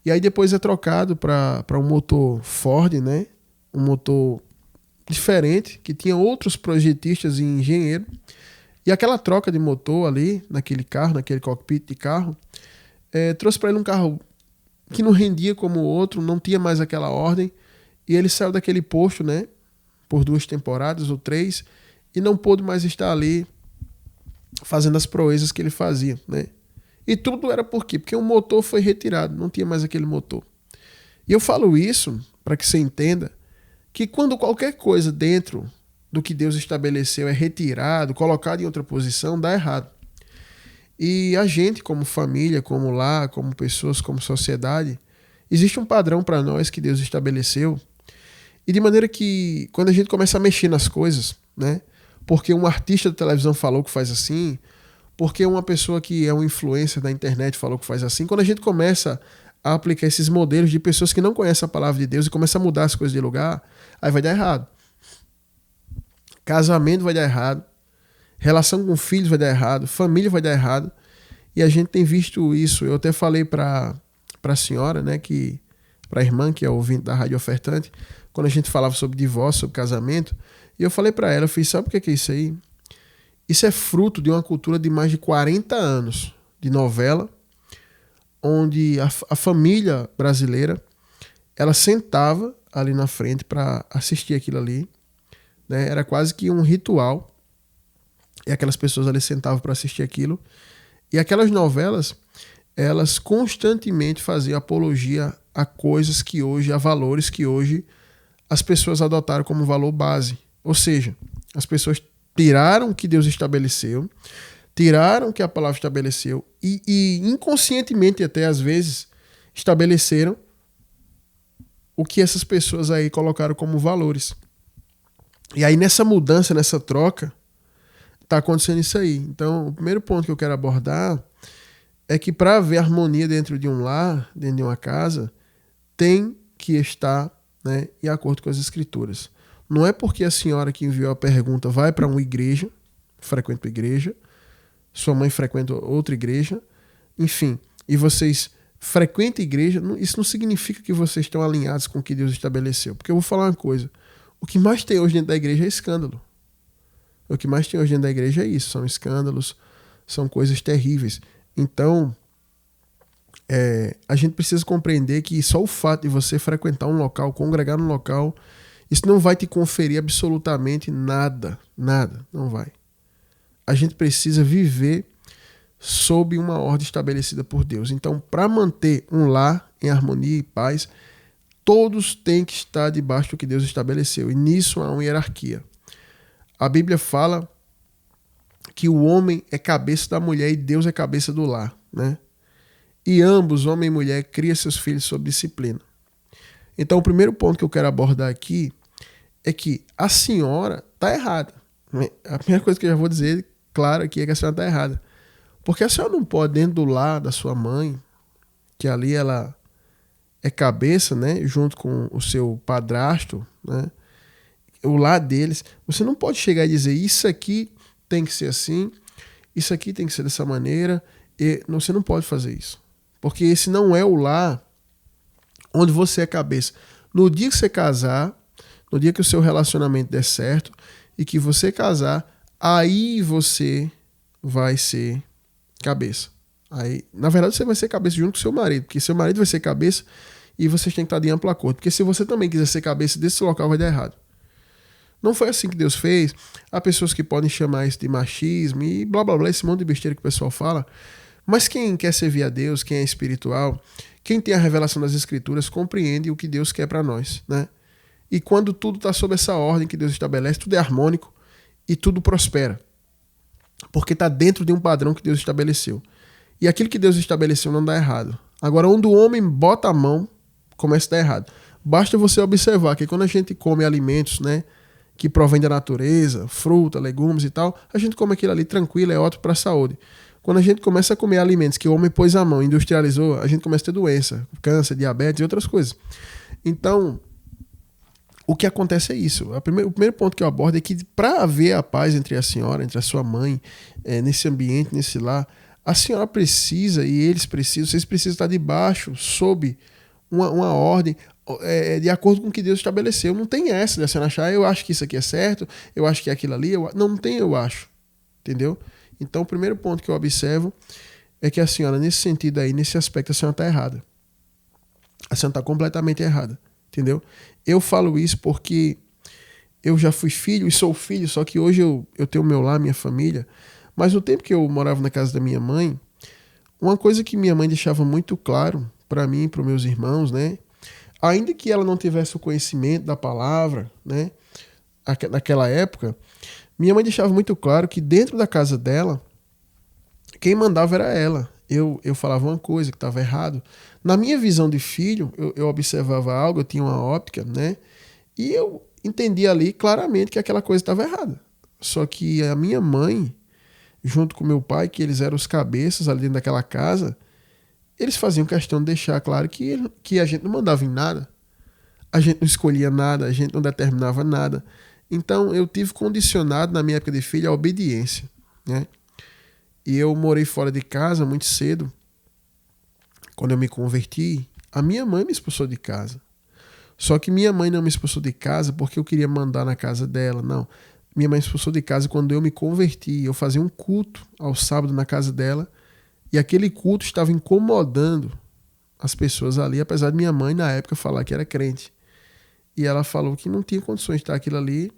E aí depois é trocado para um motor Ford, né, um motor diferente, que tinha outros projetistas e engenheiros, e aquela troca de motor ali, naquele carro, naquele cockpit de carro, trouxe para ele um carro que não rendia como o outro, não tinha mais aquela ordem, e ele saiu daquele posto, né, por 2 temporadas ou 3, e não pôde mais estar ali fazendo as proezas que ele fazia, né? E tudo era por quê? Porque o motor foi retirado, não tinha mais aquele motor. E eu falo isso para que você entenda que quando qualquer coisa dentro do que Deus estabeleceu é retirado, colocado em outra posição, dá errado. E a gente, como família, como lar, como pessoas, como sociedade, existe um padrão para nós que Deus estabeleceu. E de maneira que, quando a gente começa a mexer nas coisas, né? Porque um artista da televisão falou que faz assim, porque uma pessoa que é um influencer da internet falou que faz assim, quando a gente começa a aplicar esses modelos de pessoas que não conhecem a palavra de Deus e começa a mudar as coisas de lugar, aí vai dar errado. Casamento vai dar errado, relação com filhos vai dar errado, família vai dar errado, e a gente tem visto isso. Eu até falei para a senhora, né, para a irmã, que é ouvinte da Rádio Ofertante, quando a gente falava sobre divórcio, sobre casamento, e eu falei para ela, eu fiz, sabe o que é isso aí? Isso é fruto de uma cultura de mais de 40 anos de novela, onde a família brasileira ela sentava ali na frente para assistir aquilo ali, né? Era quase que um ritual, e aquelas pessoas ali sentavam para assistir aquilo, e aquelas novelas elas constantemente faziam apologia a coisas que hoje, a valores que hoje as pessoas adotaram como valor base. Ou seja, as pessoas tiraram o que Deus estabeleceu, tiraram o que a palavra estabeleceu e inconscientemente até às vezes estabeleceram o que essas pessoas aí colocaram como valores. E aí nessa mudança, nessa troca, está acontecendo isso aí. Então, o primeiro ponto que eu quero abordar é que para haver harmonia dentro de um lar, dentro de uma casa, tem que estar, né, em acordo com as escrituras. Não é porque a senhora que enviou a pergunta vai para uma igreja, frequenta a igreja, sua mãe frequenta outra igreja, enfim, e vocês frequentam a igreja, isso não significa que vocês estão alinhados com o que Deus estabeleceu. Porque eu vou falar uma coisa, o que mais tem hoje dentro da igreja é escândalo. O que mais tem hoje dentro da igreja é isso, são escândalos, são coisas terríveis. Então, a gente precisa compreender que só o fato de você frequentar um local, congregar num local, isso não vai te conferir absolutamente nada, não vai. A gente precisa viver sob uma ordem estabelecida por Deus. Então, para manter um lar em harmonia e paz, todos têm que estar debaixo do que Deus estabeleceu. E nisso há uma hierarquia. A Bíblia fala que o homem é cabeça da mulher e Deus é cabeça do lar, né? E ambos, homem e mulher, criam seus filhos sob disciplina. Então, o primeiro ponto que eu quero abordar aqui é que a senhora está errada. A primeira coisa que eu já vou dizer, claro, aqui é que a senhora está errada. Porque a senhora não pode, dentro do lar da sua mãe, que ali ela é cabeça, né, junto com o seu padrasto, né, o lar deles, você não pode chegar e dizer isso aqui tem que ser assim, isso aqui tem que ser dessa maneira, você não pode fazer isso. Porque esse não é o lar onde você é cabeça. No dia que você casar, no dia que o seu relacionamento der certo e que você casar, aí você vai ser cabeça. Aí, na verdade, você vai ser cabeça junto com seu marido, porque seu marido vai ser cabeça e vocês têm que estar de amplo acordo. Porque se você também quiser ser cabeça desse local, vai dar errado. Não foi assim que Deus fez. Há pessoas que podem chamar isso de machismo e blá blá blá, esse monte de besteira que o pessoal fala. Mas quem quer servir a Deus, quem é espiritual, quem tem a revelação das Escrituras, compreende o que Deus quer para nós, né? E quando tudo está sob essa ordem que Deus estabelece, tudo é harmônico e tudo prospera. Porque está dentro de um padrão que Deus estabeleceu. E aquilo que Deus estabeleceu não dá errado. Agora, onde o homem bota a mão, começa a dar errado. Basta você observar que quando a gente come alimentos, né, que provém da natureza, fruta, legumes e tal, a gente come aquilo ali tranquilo, é ótimo para a saúde. Quando a gente começa a comer alimentos que o homem pôs a mão, industrializou, a gente começa a ter doença, câncer, diabetes e outras coisas. Então, o que acontece é isso. O primeiro ponto que eu abordo é que para haver a paz entre a senhora, entre a sua mãe, nesse ambiente, nesse lar, a senhora precisa e eles precisam, vocês precisam estar debaixo, sob uma ordem, de acordo com o que Deus estabeleceu. Não tem essa de a senhora achar, eu acho que isso aqui é certo, eu acho que é aquilo ali, não tem eu acho, entendeu? Então o primeiro ponto que eu observo é que a senhora, nesse sentido aí, nesse aspecto, a senhora está errada. A senhora está completamente errada, entendeu? Eu falo isso porque eu já fui filho e sou filho, só que hoje eu tenho o meu lar, minha família, mas no tempo que eu morava na casa da minha mãe, uma coisa que minha mãe deixava muito claro para mim e para os meus irmãos, né? Ainda que ela não tivesse o conhecimento da palavra, né? Naquela época, minha mãe deixava muito claro que dentro da casa dela, quem mandava era ela. Eu falava uma coisa que estava errado. Na minha visão de filho, eu observava algo, eu tinha uma óptica, né? E eu entendia ali claramente que aquela coisa estava errada. Só que a minha mãe, junto com meu pai, que eles eram os cabeças ali dentro daquela casa, eles faziam questão de deixar claro que a gente não mandava em nada, a gente não escolhia nada, a gente não determinava nada. Então eu tive condicionado na minha época de filho a obediência, né? E eu morei fora de casa muito cedo. Quando eu me converti, a minha mãe me expulsou de casa. Só que minha mãe não me expulsou de casa porque eu queria mandar na casa dela, não. Minha mãe expulsou de casa quando eu me converti. Eu fazia um culto ao sábado na casa dela e aquele culto estava incomodando as pessoas ali, apesar de minha mãe na época falar que era crente. E ela falou que não tinha condições de estar aquilo ali.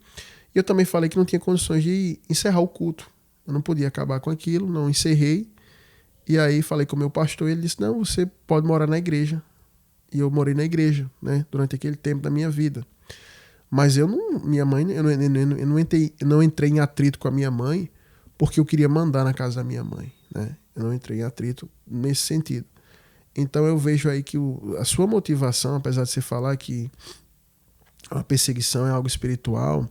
E eu também falei que não tinha condições de encerrar o culto. Eu não podia acabar com aquilo, não encerrei. E aí falei com o meu pastor e ele disse, não, você pode morar na igreja. E eu morei na igreja, né, durante aquele tempo da minha vida. Mas eu não entrei em atrito com a minha mãe porque eu queria mandar na casa da minha mãe, né? Eu não entrei em atrito nesse sentido. Então eu vejo aí que a sua motivação, apesar de você falar que a perseguição é algo espiritual,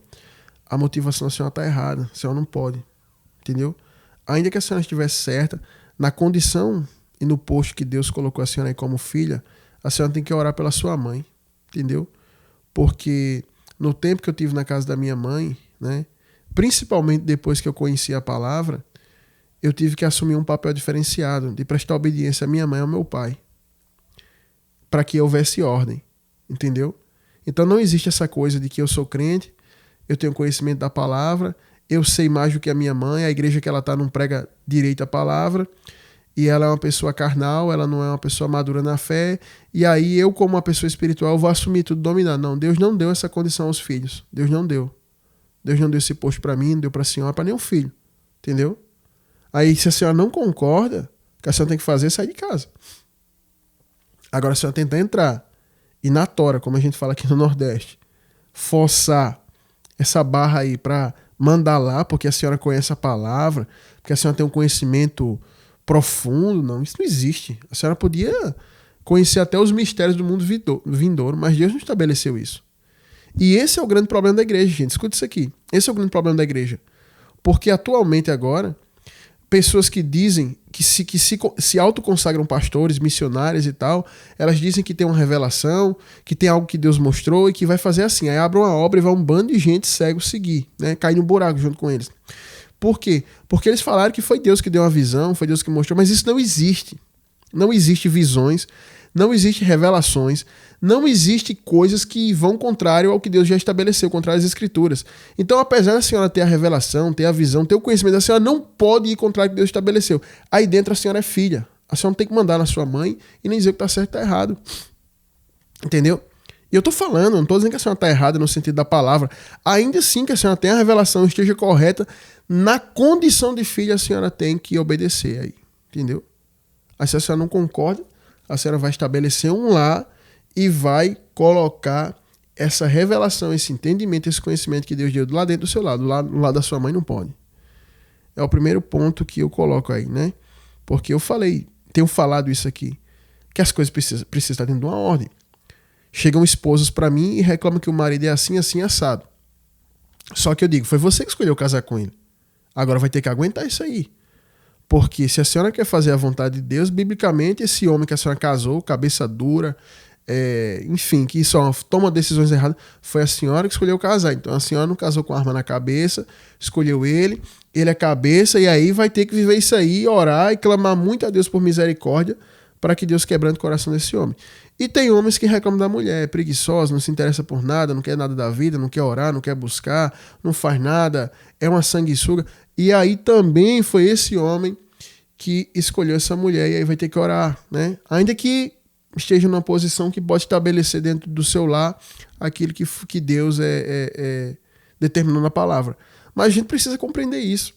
a motivação da senhora está errada. A senhora não pode, entendeu? Ainda que a senhora estivesse certa, na condição e no posto que Deus colocou a senhora aí como filha, a senhora tem que orar pela sua mãe, entendeu? Porque no tempo que eu tive na casa da minha mãe, né, principalmente depois que eu conheci a palavra, eu tive que assumir um papel diferenciado, de prestar obediência à minha mãe e ao meu pai, para que houvesse ordem, entendeu? Então não existe essa coisa de que eu sou crente, eu tenho conhecimento da palavra, eu sei mais do que a minha mãe, a igreja que ela está não prega direito a palavra, e ela é uma pessoa carnal, ela não é uma pessoa madura na fé, e aí eu, como uma pessoa espiritual, vou assumir tudo, dominar. Não, Deus não deu essa condição aos filhos. Deus não deu. Deus não deu esse posto para mim, não deu para a senhora, para nenhum filho. Entendeu? Aí, se a senhora não concorda, o que a senhora tem que fazer é sair de casa. Agora, a senhora tentar entrar e na tora, como a gente fala aqui no Nordeste, forçar essa barra aí para mandar lá, porque a senhora conhece a palavra, porque a senhora tem um conhecimento profundo, não, isso não existe. A senhora podia conhecer até os mistérios do mundo vindouro, mas Deus não estabeleceu isso. E esse é o grande problema da igreja, gente. Escuta isso aqui. Esse é o grande problema da igreja. Porque atualmente agora, pessoas que dizem que se autoconsagram pastores, missionários e tal, elas dizem que tem uma revelação, que tem algo que Deus mostrou e que vai fazer assim. Aí abre uma obra e vai um bando de gente cego seguir, né? Cair no buraco junto com eles. Por quê? Porque eles falaram que foi Deus que deu uma visão, foi Deus que mostrou, mas isso não existe. Não existe visões, não existe revelações, não existe coisas que vão contrário ao que Deus já estabeleceu, contrário às Escrituras. Então, apesar da senhora ter a revelação, ter a visão, ter o conhecimento, a senhora não pode ir contrário ao que Deus estabeleceu. Aí dentro a senhora é filha. A senhora não tem que mandar na sua mãe e nem dizer o que está certo e está errado. Entendeu? E eu tô falando, não estou dizendo que a senhora está errada no sentido da palavra. Ainda assim que a senhora tenha a revelação, esteja correta, na condição de filha a senhora tem que obedecer aí. Entendeu? Aí se a senhora não concorda, a senhora vai estabelecer um lar e vai colocar essa revelação, esse entendimento, esse conhecimento que Deus deu lá dentro do seu lado. Do lado da sua mãe não pode. É o primeiro ponto que eu coloco aí, né? Porque eu tenho falado isso aqui, que as coisas precisam estar dentro de uma ordem. Chegam esposas para mim e reclamam que o marido é assim, assim, assado. Só que eu digo, foi você que escolheu casar com ele. Agora vai ter que aguentar isso aí. Porque se a senhora quer fazer a vontade de Deus, biblicamente, esse homem que a senhora casou, cabeça dura, enfim, que só toma decisões erradas, foi a senhora que escolheu casar. Então a senhora não casou com arma na cabeça, escolheu ele é cabeça, e aí vai ter que viver isso aí, orar e clamar muito a Deus por misericórdia, para que Deus quebrante o coração desse homem. E tem homens que reclamam da mulher, é preguiçosa, não se interessa por nada, não quer nada da vida, não quer orar, não quer buscar, não faz nada, é uma sanguessuga. E aí também foi esse homem que escolheu essa mulher, e aí vai ter que orar, né? Ainda que esteja numa posição que pode estabelecer dentro do seu lar aquilo que Deus determinou na palavra. Mas a gente precisa compreender isso.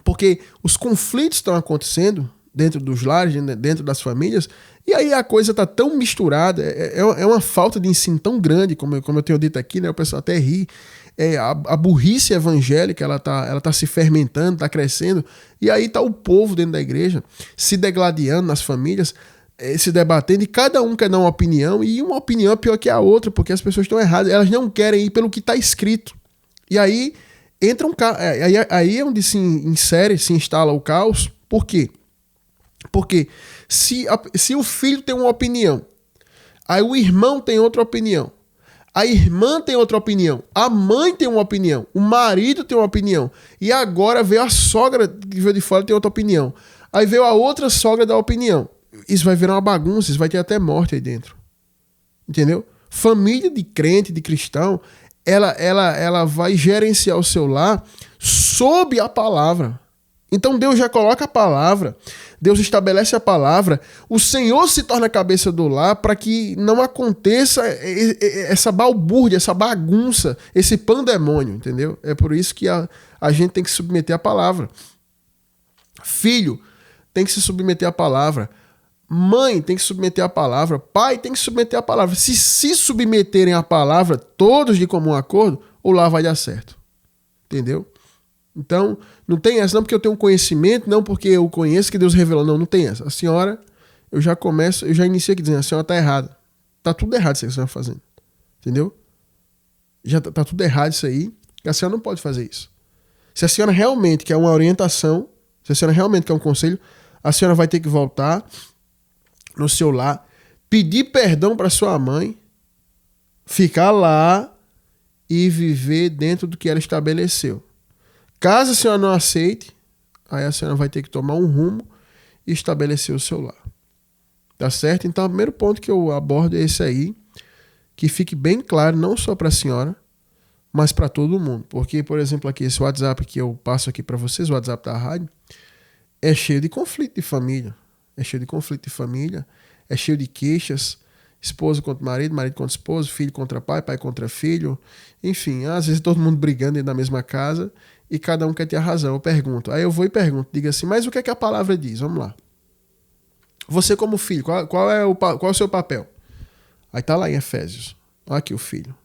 Porque os conflitos estão acontecendo dentro dos lares, dentro das famílias, e aí a coisa está tão misturada, é uma falta de ensino tão grande, como eu tenho dito aqui, né? O pessoal até ri. A burrice evangélica, ela tá se fermentando, está crescendo, e aí está o povo dentro da igreja se degladiando nas famílias, se debatendo, e cada um quer dar uma opinião, e uma opinião é pior que a outra, porque as pessoas estão erradas, elas não querem ir pelo que está escrito. E aí entra aí é onde se instala o caos. Por quê? Porque se o filho tem uma opinião, aí o irmão tem outra opinião, a irmã tem outra opinião, a mãe tem uma opinião, o marido tem uma opinião, e agora veio a sogra que veio de fora tem outra opinião, aí veio a outra sogra da opinião. Isso vai virar uma bagunça, isso vai ter até morte aí dentro. Entendeu? Família de crente, de cristão, ela vai gerenciar o seu lar sob a palavra. Então Deus já coloca a palavra, Deus estabelece a palavra, o Senhor se torna a cabeça do lar para que não aconteça essa balbúrdia, essa bagunça, esse pandemônio, entendeu? É por isso que a gente tem que se submeter à palavra. Filho tem que se submeter à palavra. Mãe tem que se submeter à palavra. Pai tem que se submeter à palavra. Se submeterem à palavra, todos de comum acordo, o lar vai dar certo. Entendeu? Então, não tem essa, não porque eu tenho um conhecimento, não porque eu conheço que Deus revelou, não tem essa. A senhora, eu já inicio aqui dizendo, a senhora está errada. Está tudo errado isso que a senhora está fazendo. Entendeu? Já está tudo errado isso aí, que a senhora não pode fazer isso. Se a senhora realmente quer uma orientação, se a senhora realmente quer um conselho, a senhora vai ter que voltar no seu lar, pedir perdão para sua mãe, ficar lá e viver dentro do que ela estabeleceu. Caso a senhora não aceite, aí a senhora vai ter que tomar um rumo e estabelecer o seu lar. Tá certo? Então, o primeiro ponto que eu abordo é esse aí, que fique bem claro, não só para a senhora, mas para todo mundo. Porque, por exemplo, aqui esse WhatsApp que eu passo aqui para vocês, o WhatsApp da rádio, é cheio de conflito de família. É cheio de conflito de família, é cheio de queixas, esposa contra marido, marido contra esposa, filho contra pai, pai contra filho, enfim, às vezes todo mundo brigando dentro da mesma casa e cada um quer ter a razão. Eu pergunto, aí eu vou e pergunto, diga assim, mas o que é que a palavra diz? Vamos lá. Você como filho, qual é o seu papel? Aí tá lá em Efésios, olha aqui o filho.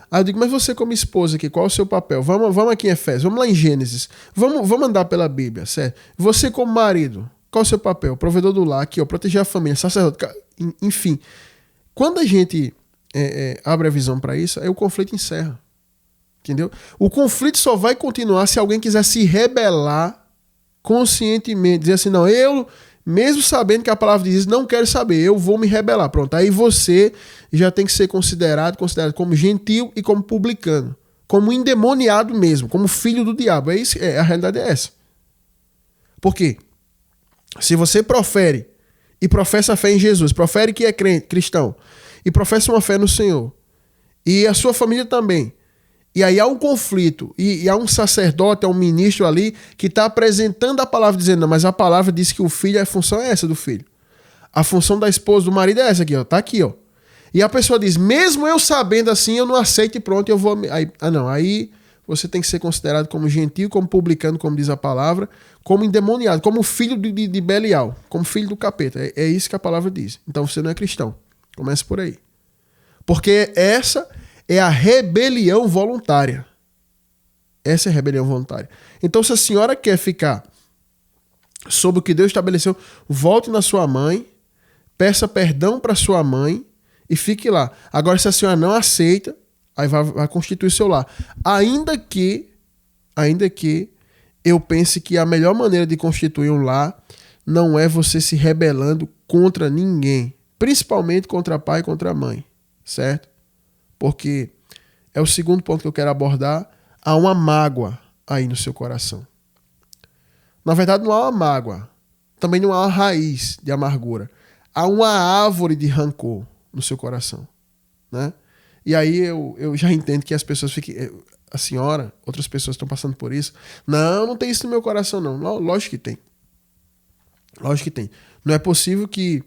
Aí eu digo, mas você como esposa aqui, qual é o seu papel? Vamos aqui em Efésios, vamos lá em Gênesis, vamos andar pela Bíblia, certo? Você como marido, qual é o seu papel? Provedor do lar, aqui, ó, proteger a família, sacerdote, enfim. Quando a gente abre a visão para isso, aí o conflito encerra. Entendeu? O conflito só vai continuar se alguém quiser se rebelar conscientemente, dizer assim, não, eu, mesmo sabendo que a palavra diz, não quero saber, eu vou me rebelar. Pronto, aí você já tem que ser considerado como gentil e como publicano, como endemoniado mesmo, como filho do diabo. É isso, a realidade é essa. Por quê? Se você profere e professa a fé em Jesus, profere que é cristão e professa uma fé no Senhor, e a sua família também, e aí há um conflito, e há um sacerdote, há um ministro ali que está apresentando a palavra, dizendo, não, mas a palavra diz que o filho, a função é essa do filho. A função da esposa, do marido é essa aqui, ó, tá aqui, ó. E a pessoa diz, mesmo eu sabendo assim, eu não aceito e pronto, eu vou... Aí você tem que ser considerado como gentil, como publicano, como diz a palavra, como endemoniado, como filho de Belial, como filho do capeta. É isso que a palavra diz. Então você não é cristão. Começa por aí. Porque essa é a rebelião voluntária. Essa é a rebelião voluntária. Então, se a senhora quer ficar sob o que Deus estabeleceu, volte na sua mãe, peça perdão para sua mãe e fique lá. Agora, se a senhora não aceita, aí vai constituir seu lar. Ainda que eu pense que a melhor maneira de constituir um lar não é você se rebelando contra ninguém, principalmente contra pai e contra mãe, certo? Porque é o segundo ponto que eu quero abordar. Há uma mágoa aí no seu coração. Na verdade, não há uma mágoa. Também não há uma raiz de amargura. Há uma árvore de rancor no seu coração, né? E aí eu já entendo que as pessoas fiquem... A senhora, outras pessoas estão passando por isso. Não tem isso no meu coração, não. Lógico que tem. Lógico que tem. Não é possível que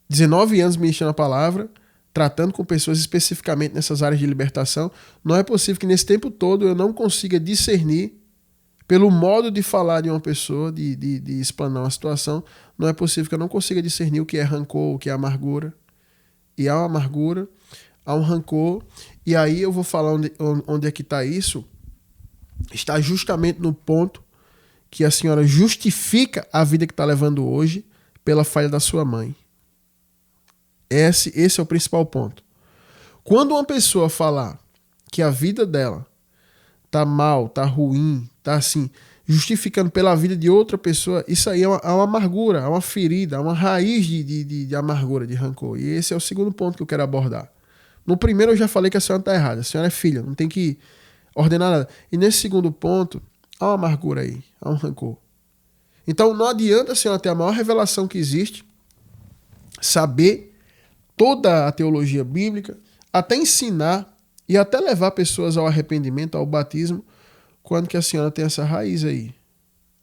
19 anos ministrando a palavra, tratando com pessoas especificamente nessas áreas de libertação, não é possível que nesse tempo todo eu não consiga discernir, pelo modo de falar de uma pessoa, de explanar uma situação, não é possível que eu não consiga discernir o que é rancor, o que é amargura. E há uma amargura, há um rancor, e aí eu vou falar onde é que está isso. Está justamente no ponto que a senhora justifica a vida que está levando hoje pela falha da sua mãe. Esse é o principal ponto. Quando uma pessoa falar que a vida dela tá mal, tá ruim, tá assim, justificando pela vida de outra pessoa, isso aí é uma amargura, é uma ferida, é uma raiz de amargura, de rancor. E esse é o segundo ponto que eu quero abordar. No primeiro eu já falei que a senhora tá errada, a senhora é filha, não tem que ordenar nada. E nesse segundo ponto, há uma amargura aí, há um rancor. Então não adianta a senhora ter a maior revelação que existe, saber toda a teologia bíblica, até ensinar e até levar pessoas ao arrependimento, ao batismo, quando que a senhora tem essa raiz aí.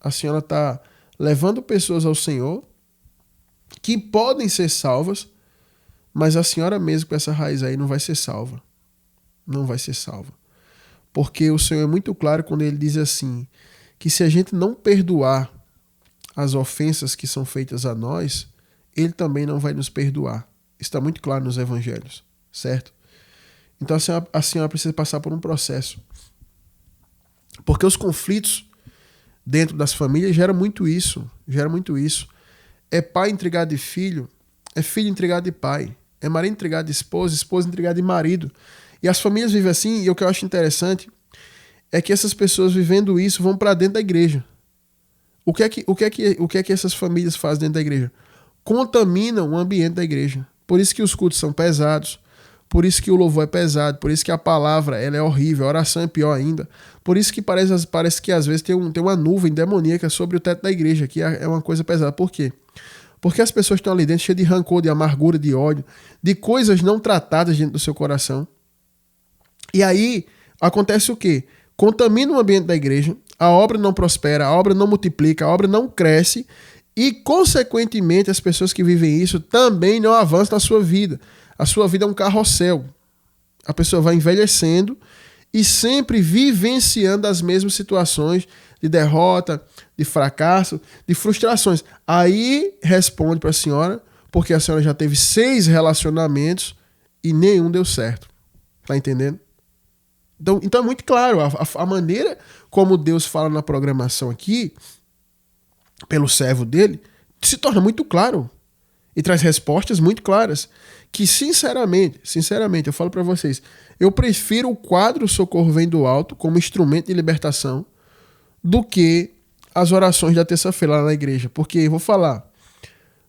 A senhora está levando pessoas ao Senhor que podem ser salvas, mas a senhora mesmo com essa raiz aí não vai ser salva. Não vai ser salva. Porque o Senhor é muito claro quando ele diz assim, que se a gente não perdoar as ofensas que são feitas a nós, ele também não vai nos perdoar. Está muito claro nos evangelhos, certo? Então a senhora precisa passar por um processo. Porque os conflitos dentro das famílias gera muito isso. É pai entregado de filho, é filho entregado de pai, é marido entregado de esposa, esposa entregada de marido. E as famílias vivem assim, e o que eu acho interessante é que essas pessoas vivendo isso vão para dentro da igreja. O que é que essas famílias fazem dentro da igreja? Contaminam o ambiente da igreja. Por isso que os cultos são pesados, por isso que o louvor é pesado, por isso que a palavra ela é horrível, a oração é pior ainda. Por isso que parece que às vezes tem uma nuvem demoníaca sobre o teto da igreja, que é uma coisa pesada. Por quê? Porque as pessoas estão ali dentro cheias de rancor, de amargura, de ódio, de coisas não tratadas dentro do seu coração. E aí acontece o quê? Contamina o ambiente da igreja, a obra não prospera, a obra não multiplica, a obra não cresce e, consequentemente, as pessoas que vivem isso também não avançam na sua vida. A sua vida é um carrossel. A pessoa vai envelhecendo e sempre vivenciando as mesmas situações de derrota, de fracasso, de frustrações. Aí responde para a senhora, porque a senhora já teve 6 relacionamentos e nenhum deu certo. Tá entendendo? Então é muito claro, a maneira como Deus fala na programação aqui, pelo servo dele, se torna muito claro e traz respostas muito claras, que sinceramente, eu falo para vocês, eu prefiro o quadro Socorro Vem do Alto como instrumento de libertação do que as orações da terça-feira lá na igreja, porque vou falar,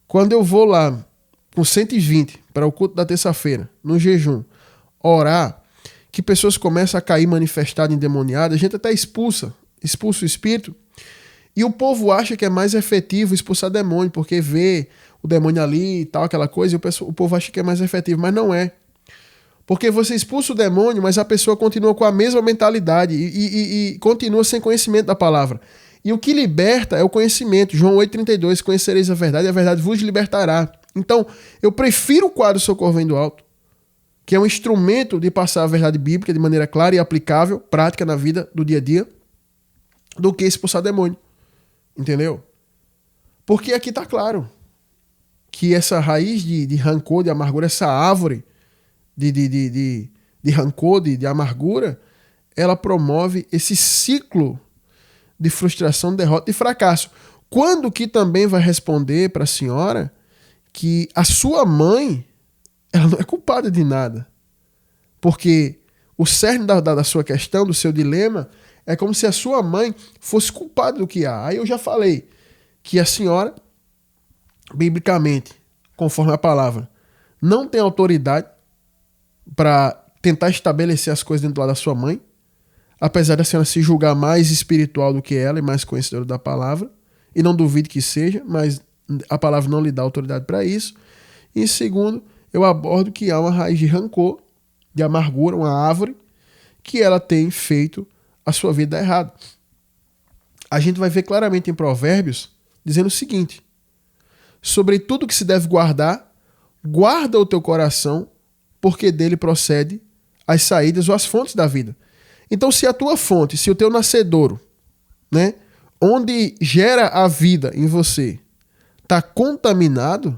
quando eu vou lá com 120 para o culto da terça-feira, no jejum, orar, que pessoas começam a cair manifestadas, endemoniadas, a gente até expulsa o espírito, e o povo acha que é mais efetivo expulsar demônio, porque vê o demônio ali e tal, aquela coisa, e o povo acha que é mais efetivo, mas não é. Porque você expulsa o demônio, mas a pessoa continua com a mesma mentalidade e continua sem conhecimento da palavra. E o que liberta é o conhecimento. João 8,32, conhecereis a verdade vos libertará. Então, eu prefiro o quadro Socorro Vem do Alto, que é um instrumento de passar a verdade bíblica de maneira clara e aplicável, prática na vida do dia a dia, do que expulsar demônio. Entendeu? Porque aqui está claro que essa raiz de rancor, de amargura, essa árvore de rancor, de amargura, ela promove esse ciclo de frustração, derrota e fracasso. Quando que também vai responder para a senhora que a sua mãe ela não é culpada de nada. Porque o cerne da sua questão, do seu dilema, é como se a sua mãe fosse culpada do que há. Aí eu já falei que a senhora, biblicamente, conforme a palavra, não tem autoridade para tentar estabelecer as coisas dentro da sua mãe, apesar da senhora se julgar mais espiritual do que ela e mais conhecedora da palavra, e não duvide que seja, mas a palavra não lhe dá autoridade para isso. E segundo, eu abordo que há uma raiz de rancor, de amargura, uma árvore, que ela tem feito a sua vida errada. A gente vai ver claramente em Provérbios, dizendo o seguinte: sobre tudo que se deve guardar, guarda o teu coração, porque dele procede as saídas ou as fontes da vida. Então, se a tua fonte, se o teu nascedouro, né, onde gera a vida em você, está contaminado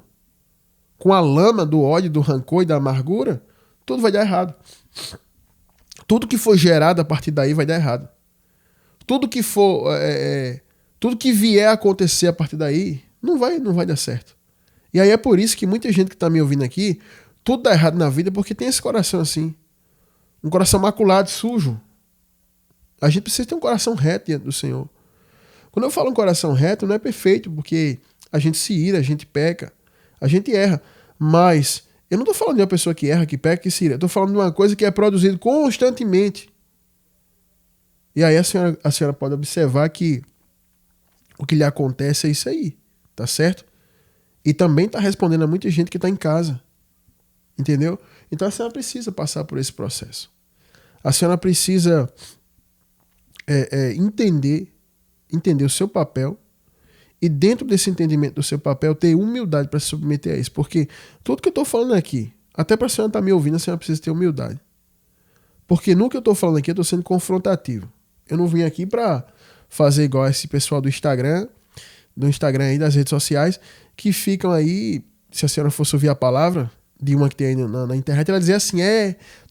com a lama do ódio, do rancor e da amargura, tudo vai dar errado. Tudo que for gerado a partir daí vai dar errado. Tudo que for, tudo que vier a acontecer a partir daí, não vai dar certo. E aí é por isso que muita gente que está me ouvindo aqui, tudo dá errado na vida porque tem esse coração assim. Um coração maculado, sujo. A gente precisa ter um coração reto diante do Senhor. Quando eu falo um coração reto, não é perfeito, porque a gente se ira, a gente peca, a gente erra. Mas eu não estou falando de uma pessoa que erra, que peca, que se ira. Eu estou falando de uma coisa que é produzida constantemente. E aí a senhora pode observar que o que lhe acontece é isso aí. Tá certo? E também está respondendo a muita gente que está em casa. Entendeu? Então a senhora precisa passar por esse processo. A senhora precisa entender o seu papel e dentro desse entendimento do seu papel ter humildade para se submeter a isso. Porque tudo que eu estou falando aqui, até para a senhora estar me ouvindo, a senhora precisa ter humildade. Porque no que eu estou falando aqui, eu estou sendo confrontativo. Eu não vim aqui para fazer igual esse pessoal do Instagram aí, das redes sociais, que ficam aí, se a senhora fosse ouvir a palavra de uma que tem aí na internet, ela dizia assim,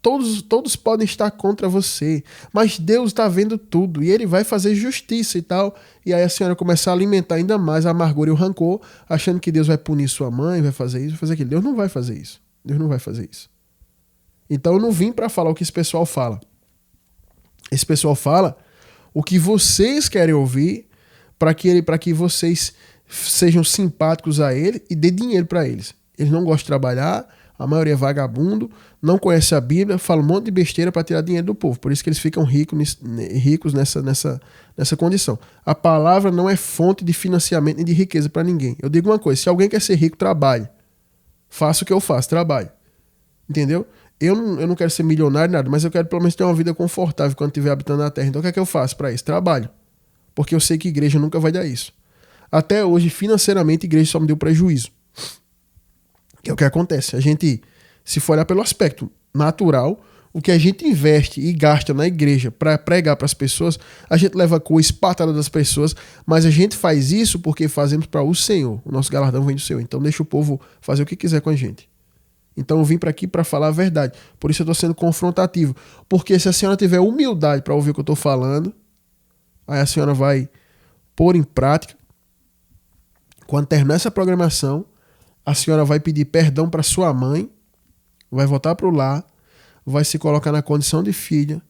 todos podem estar contra você, mas Deus está vendo tudo e ele vai fazer justiça e tal. E aí a senhora começa a alimentar ainda mais a amargura e o rancor, achando que Deus vai punir sua mãe, vai fazer isso, vai fazer aquilo. Deus não vai fazer isso. Deus não vai fazer isso. Então eu não vim para falar o que esse pessoal fala. Esse pessoal fala o que vocês querem ouvir para que vocês sejam simpáticos a ele e dê dinheiro para eles. Eles não gostam de trabalhar, a maioria é vagabundo, não conhece a Bíblia, fala um monte de besteira para tirar dinheiro do povo. Por isso que eles ficam ricos nessa condição. A palavra não é fonte de financiamento nem de riqueza para ninguém. Eu digo uma coisa, se alguém quer ser rico, trabalhe. Faça o que eu faço, trabalhe. Entendeu? Eu não quero ser milionário, nada, mas eu quero pelo menos ter uma vida confortável quando estiver habitando na terra. Então o que é que eu faço para isso? Trabalho. Porque eu sei que igreja nunca vai dar isso. Até hoje, financeiramente, a igreja só me deu prejuízo. Que é o que acontece. A gente, se for olhar pelo aspecto natural, o que a gente investe e gasta na igreja para pregar para as pessoas, a gente leva coisa, patada das pessoas, mas a gente faz isso porque fazemos para o Senhor. O nosso galardão vem do Senhor. Então deixa o povo fazer o que quiser com a gente. Então eu vim para aqui para falar a verdade. Por isso eu estou sendo confrontativo. Porque se a senhora tiver humildade para ouvir o que eu estou falando, aí a senhora vai pôr em prática. Quando terminar essa programação, a senhora vai pedir perdão para sua mãe, vai voltar para o lar, vai se colocar na condição de filha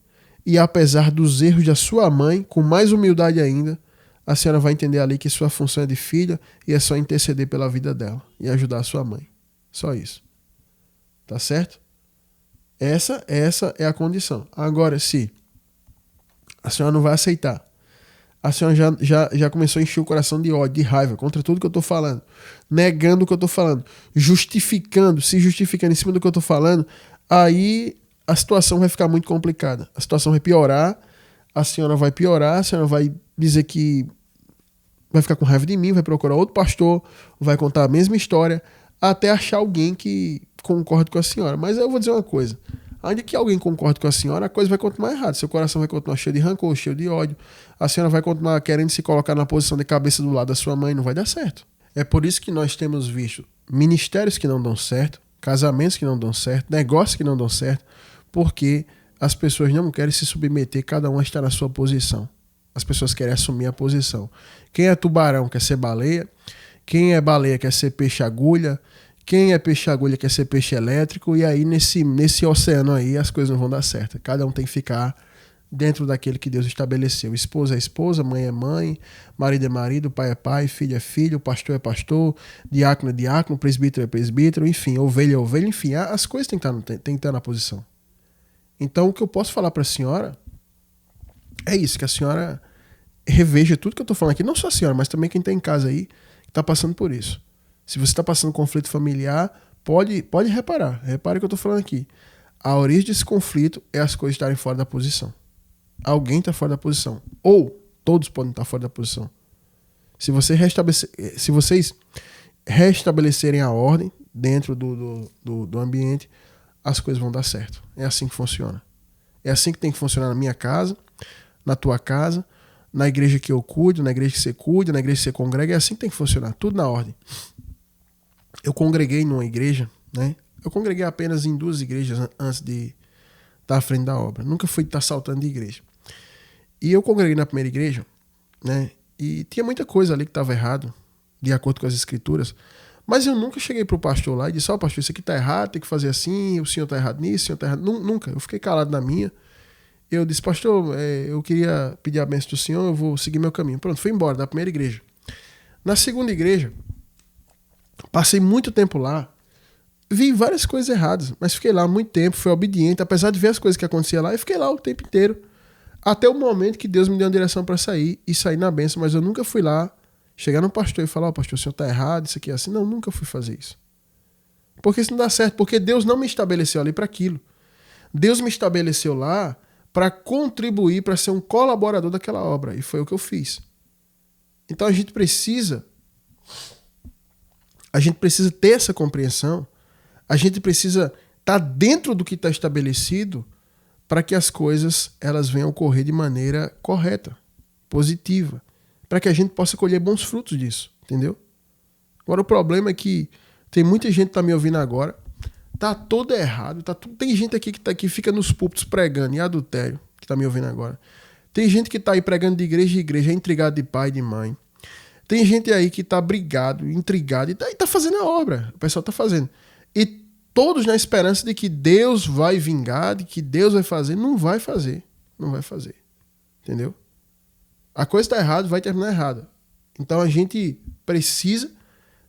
e apesar dos erros da sua mãe, com mais humildade ainda, a senhora vai entender ali que sua função é de filha e é só interceder pela vida dela e ajudar a sua mãe. Só isso. Tá certo? Essa é a condição. Agora, se a senhora não vai aceitar, a senhora já começou a encher o coração de ódio, de raiva contra tudo que eu tô falando, negando o que eu tô falando, se justificando em cima do que eu tô falando, aí a situação vai ficar muito complicada. A situação vai piorar, a senhora vai piorar, a senhora vai dizer que vai ficar com raiva de mim, vai procurar outro pastor, vai contar a mesma história, até achar alguém que concorde com a senhora. Mas eu vou dizer uma coisa, ainda que alguém concorde com a senhora, a coisa vai continuar errada. Seu coração vai continuar cheio de rancor, cheio de ódio. A senhora vai continuar querendo se colocar na posição de cabeça do lado da sua mãe, não vai dar certo. É por isso que nós temos visto ministérios que não dão certo, casamentos que não dão certo, negócios que não dão certo, porque as pessoas não querem se submeter, cada um está na sua posição. As pessoas querem assumir a posição. Quem é tubarão quer ser baleia, quem é baleia quer ser peixe-agulha, quem é peixe-agulha quer ser peixe elétrico, e aí nesse oceano aí as coisas não vão dar certo. Cada um tem que ficar dentro daquele que Deus estabeleceu. Esposa é esposa, mãe é mãe, marido é marido, pai é pai, filho é filho, pastor é pastor, diácono é diácono, presbítero é presbítero, enfim, ovelha é ovelha, enfim, as coisas têm que estar na posição. Então o que eu posso falar para a senhora é isso, que a senhora reveja tudo que eu estou falando aqui, não só a senhora, mas também quem está em casa aí, que está passando por isso. Se você está passando conflito familiar, pode reparar. Repare o que eu estou falando aqui. A origem desse conflito é as coisas estarem fora da posição. Alguém está fora da posição. Ou todos podem estar fora da posição. Se vocês restabelecerem a ordem dentro do ambiente, as coisas vão dar certo. É assim que funciona. É assim que tem que funcionar na minha casa, na tua casa, na igreja que eu cuido, na igreja que você cuida, na igreja que você congrega. É assim que tem que funcionar. Tudo na ordem. Eu congreguei numa igreja, né? Eu congreguei apenas em 2 igrejas antes de estar à frente da obra. Nunca fui estar saltando de igreja. E eu congreguei na primeira igreja, né? E tinha muita coisa ali que estava errado, de acordo com as escrituras. Mas eu nunca cheguei para o pastor lá e disse, pastor, isso aqui está errado, tem que fazer assim, o senhor está errado nisso, o senhor está errado. Nunca. Eu fiquei calado na minha. Eu disse, pastor, eu queria pedir a bênção do senhor, eu vou seguir meu caminho. Pronto, fui embora da primeira igreja. Na segunda igreja, passei muito tempo lá, vi várias coisas erradas, mas fiquei lá muito tempo, fui obediente, apesar de ver as coisas que aconteciam lá, e fiquei lá o tempo inteiro, até o momento que Deus me deu uma direção para sair, e sair na bênção, mas eu nunca fui lá, chegar no pastor e falar, pastor, o senhor está errado, isso aqui é assim. Não, nunca fui fazer isso. Porque isso não dá certo, porque Deus não me estabeleceu ali para aquilo. Deus me estabeleceu lá para contribuir, para ser um colaborador daquela obra. E foi o que eu fiz. Então a gente precisa ter essa compreensão, a gente precisa estar dentro do que está estabelecido para que as coisas elas venham ocorrer de maneira correta, positiva, para que a gente possa colher bons frutos disso, entendeu? Agora o problema é que tem muita gente que está me ouvindo agora, tá todo errado, tem gente aqui que fica nos púlpitos pregando em adultério, que está me ouvindo agora. Tem gente que está aí pregando de igreja em igreja, é intrigado de pai e de mãe. Tem gente aí que está brigado, intrigado, e tá fazendo a obra. O pessoal está fazendo. E todos na esperança de que Deus vai vingar, de que Deus vai fazer. Não vai fazer. Não vai fazer. Entendeu? A coisa está errada, vai terminar errada. Então a gente precisa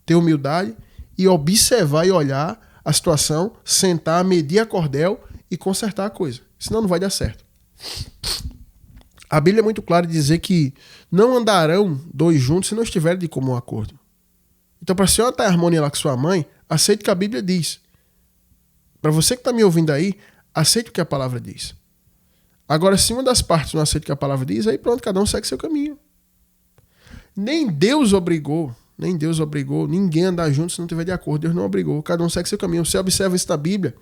ter humildade e observar e olhar a situação, sentar, medir a cordel e consertar a coisa. Senão não vai dar certo. A Bíblia é muito clara em dizer que não andarão dois juntos se não estiverem de comum acordo. Então, para a senhora estar em harmonia lá com sua mãe, aceite o que a Bíblia diz. Para você que está me ouvindo aí, aceite o que a palavra diz. Agora, se uma das partes não aceita o que a palavra diz, aí pronto, cada um segue seu caminho. Nem Deus obrigou ninguém a andar junto se não estiver de acordo. Deus não obrigou, cada um segue seu caminho. Você observa isso na Bíblia,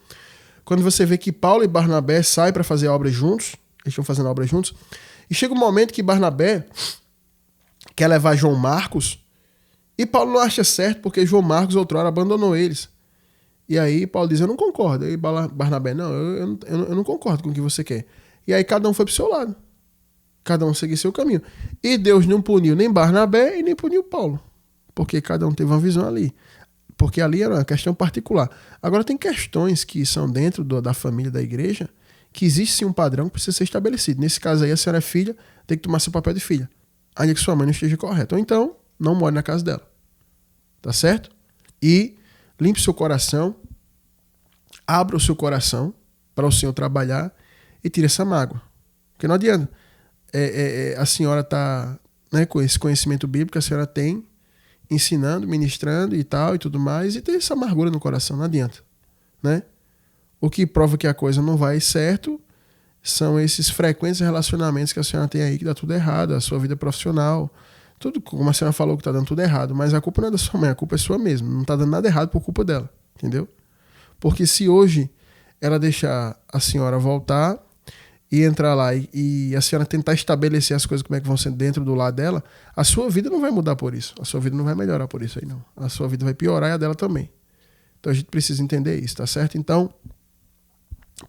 quando você vê que Paulo e Barnabé saem para fazer obras juntos, eles estão fazendo obras juntos, e chega um momento que Barnabé quer levar João Marcos, e Paulo não acha certo, porque João Marcos outrora abandonou eles. E aí Paulo diz, eu não concordo. E Barnabé, não, eu não concordo com o que você quer. E aí cada um foi pro seu lado. Cada um seguiu seu caminho. E Deus não puniu nem Barnabé e nem puniu Paulo. Porque cada um teve uma visão ali. Porque ali era uma questão particular. Agora tem questões que são dentro da família da igreja, que existe sim um padrão que precisa ser estabelecido. Nesse caso aí, a senhora é filha, tem que tomar seu papel de filha. Ainda que sua mãe não esteja correta. Ou então, não more na casa dela. Tá certo? E limpe seu coração, abra o seu coração para o Senhor trabalhar e tire essa mágoa. Porque não adianta. A senhora está, né, com esse conhecimento bíblico, a senhora tem, ensinando, ministrando e tal e tudo mais, e tem essa amargura no coração, não adianta. Né? O que prova que a coisa não vai certo são esses frequentes relacionamentos que a senhora tem aí, que dá tudo errado, a sua vida profissional, tudo, como a senhora falou que está dando tudo errado, mas a culpa não é da sua mãe, a culpa é sua mesmo, não está dando nada errado por culpa dela, entendeu? Porque se hoje ela deixar a senhora voltar e entrar lá e a senhora tentar estabelecer as coisas como é que vão ser dentro do lado dela, a sua vida não vai mudar por isso, a sua vida não vai melhorar por isso aí não, a sua vida vai piorar e a dela também. Então a gente precisa entender isso, tá certo? Então,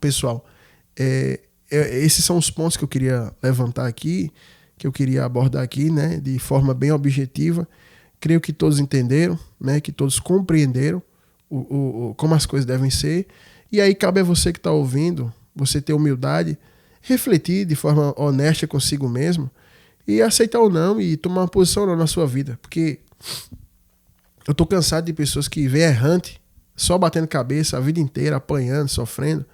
pessoal, esses são os pontos que eu queria levantar aqui, que eu queria abordar aqui, né, de forma bem objetiva. Creio que todos entenderam, né, que todos compreenderam como as coisas devem ser. E aí cabe a você que está ouvindo, você ter humildade, refletir de forma honesta consigo mesmo e aceitar ou não e tomar uma posição ou não na sua vida. Porque eu estou cansado de pessoas que vêm errante, só batendo cabeça a vida inteira, apanhando, sofrendo.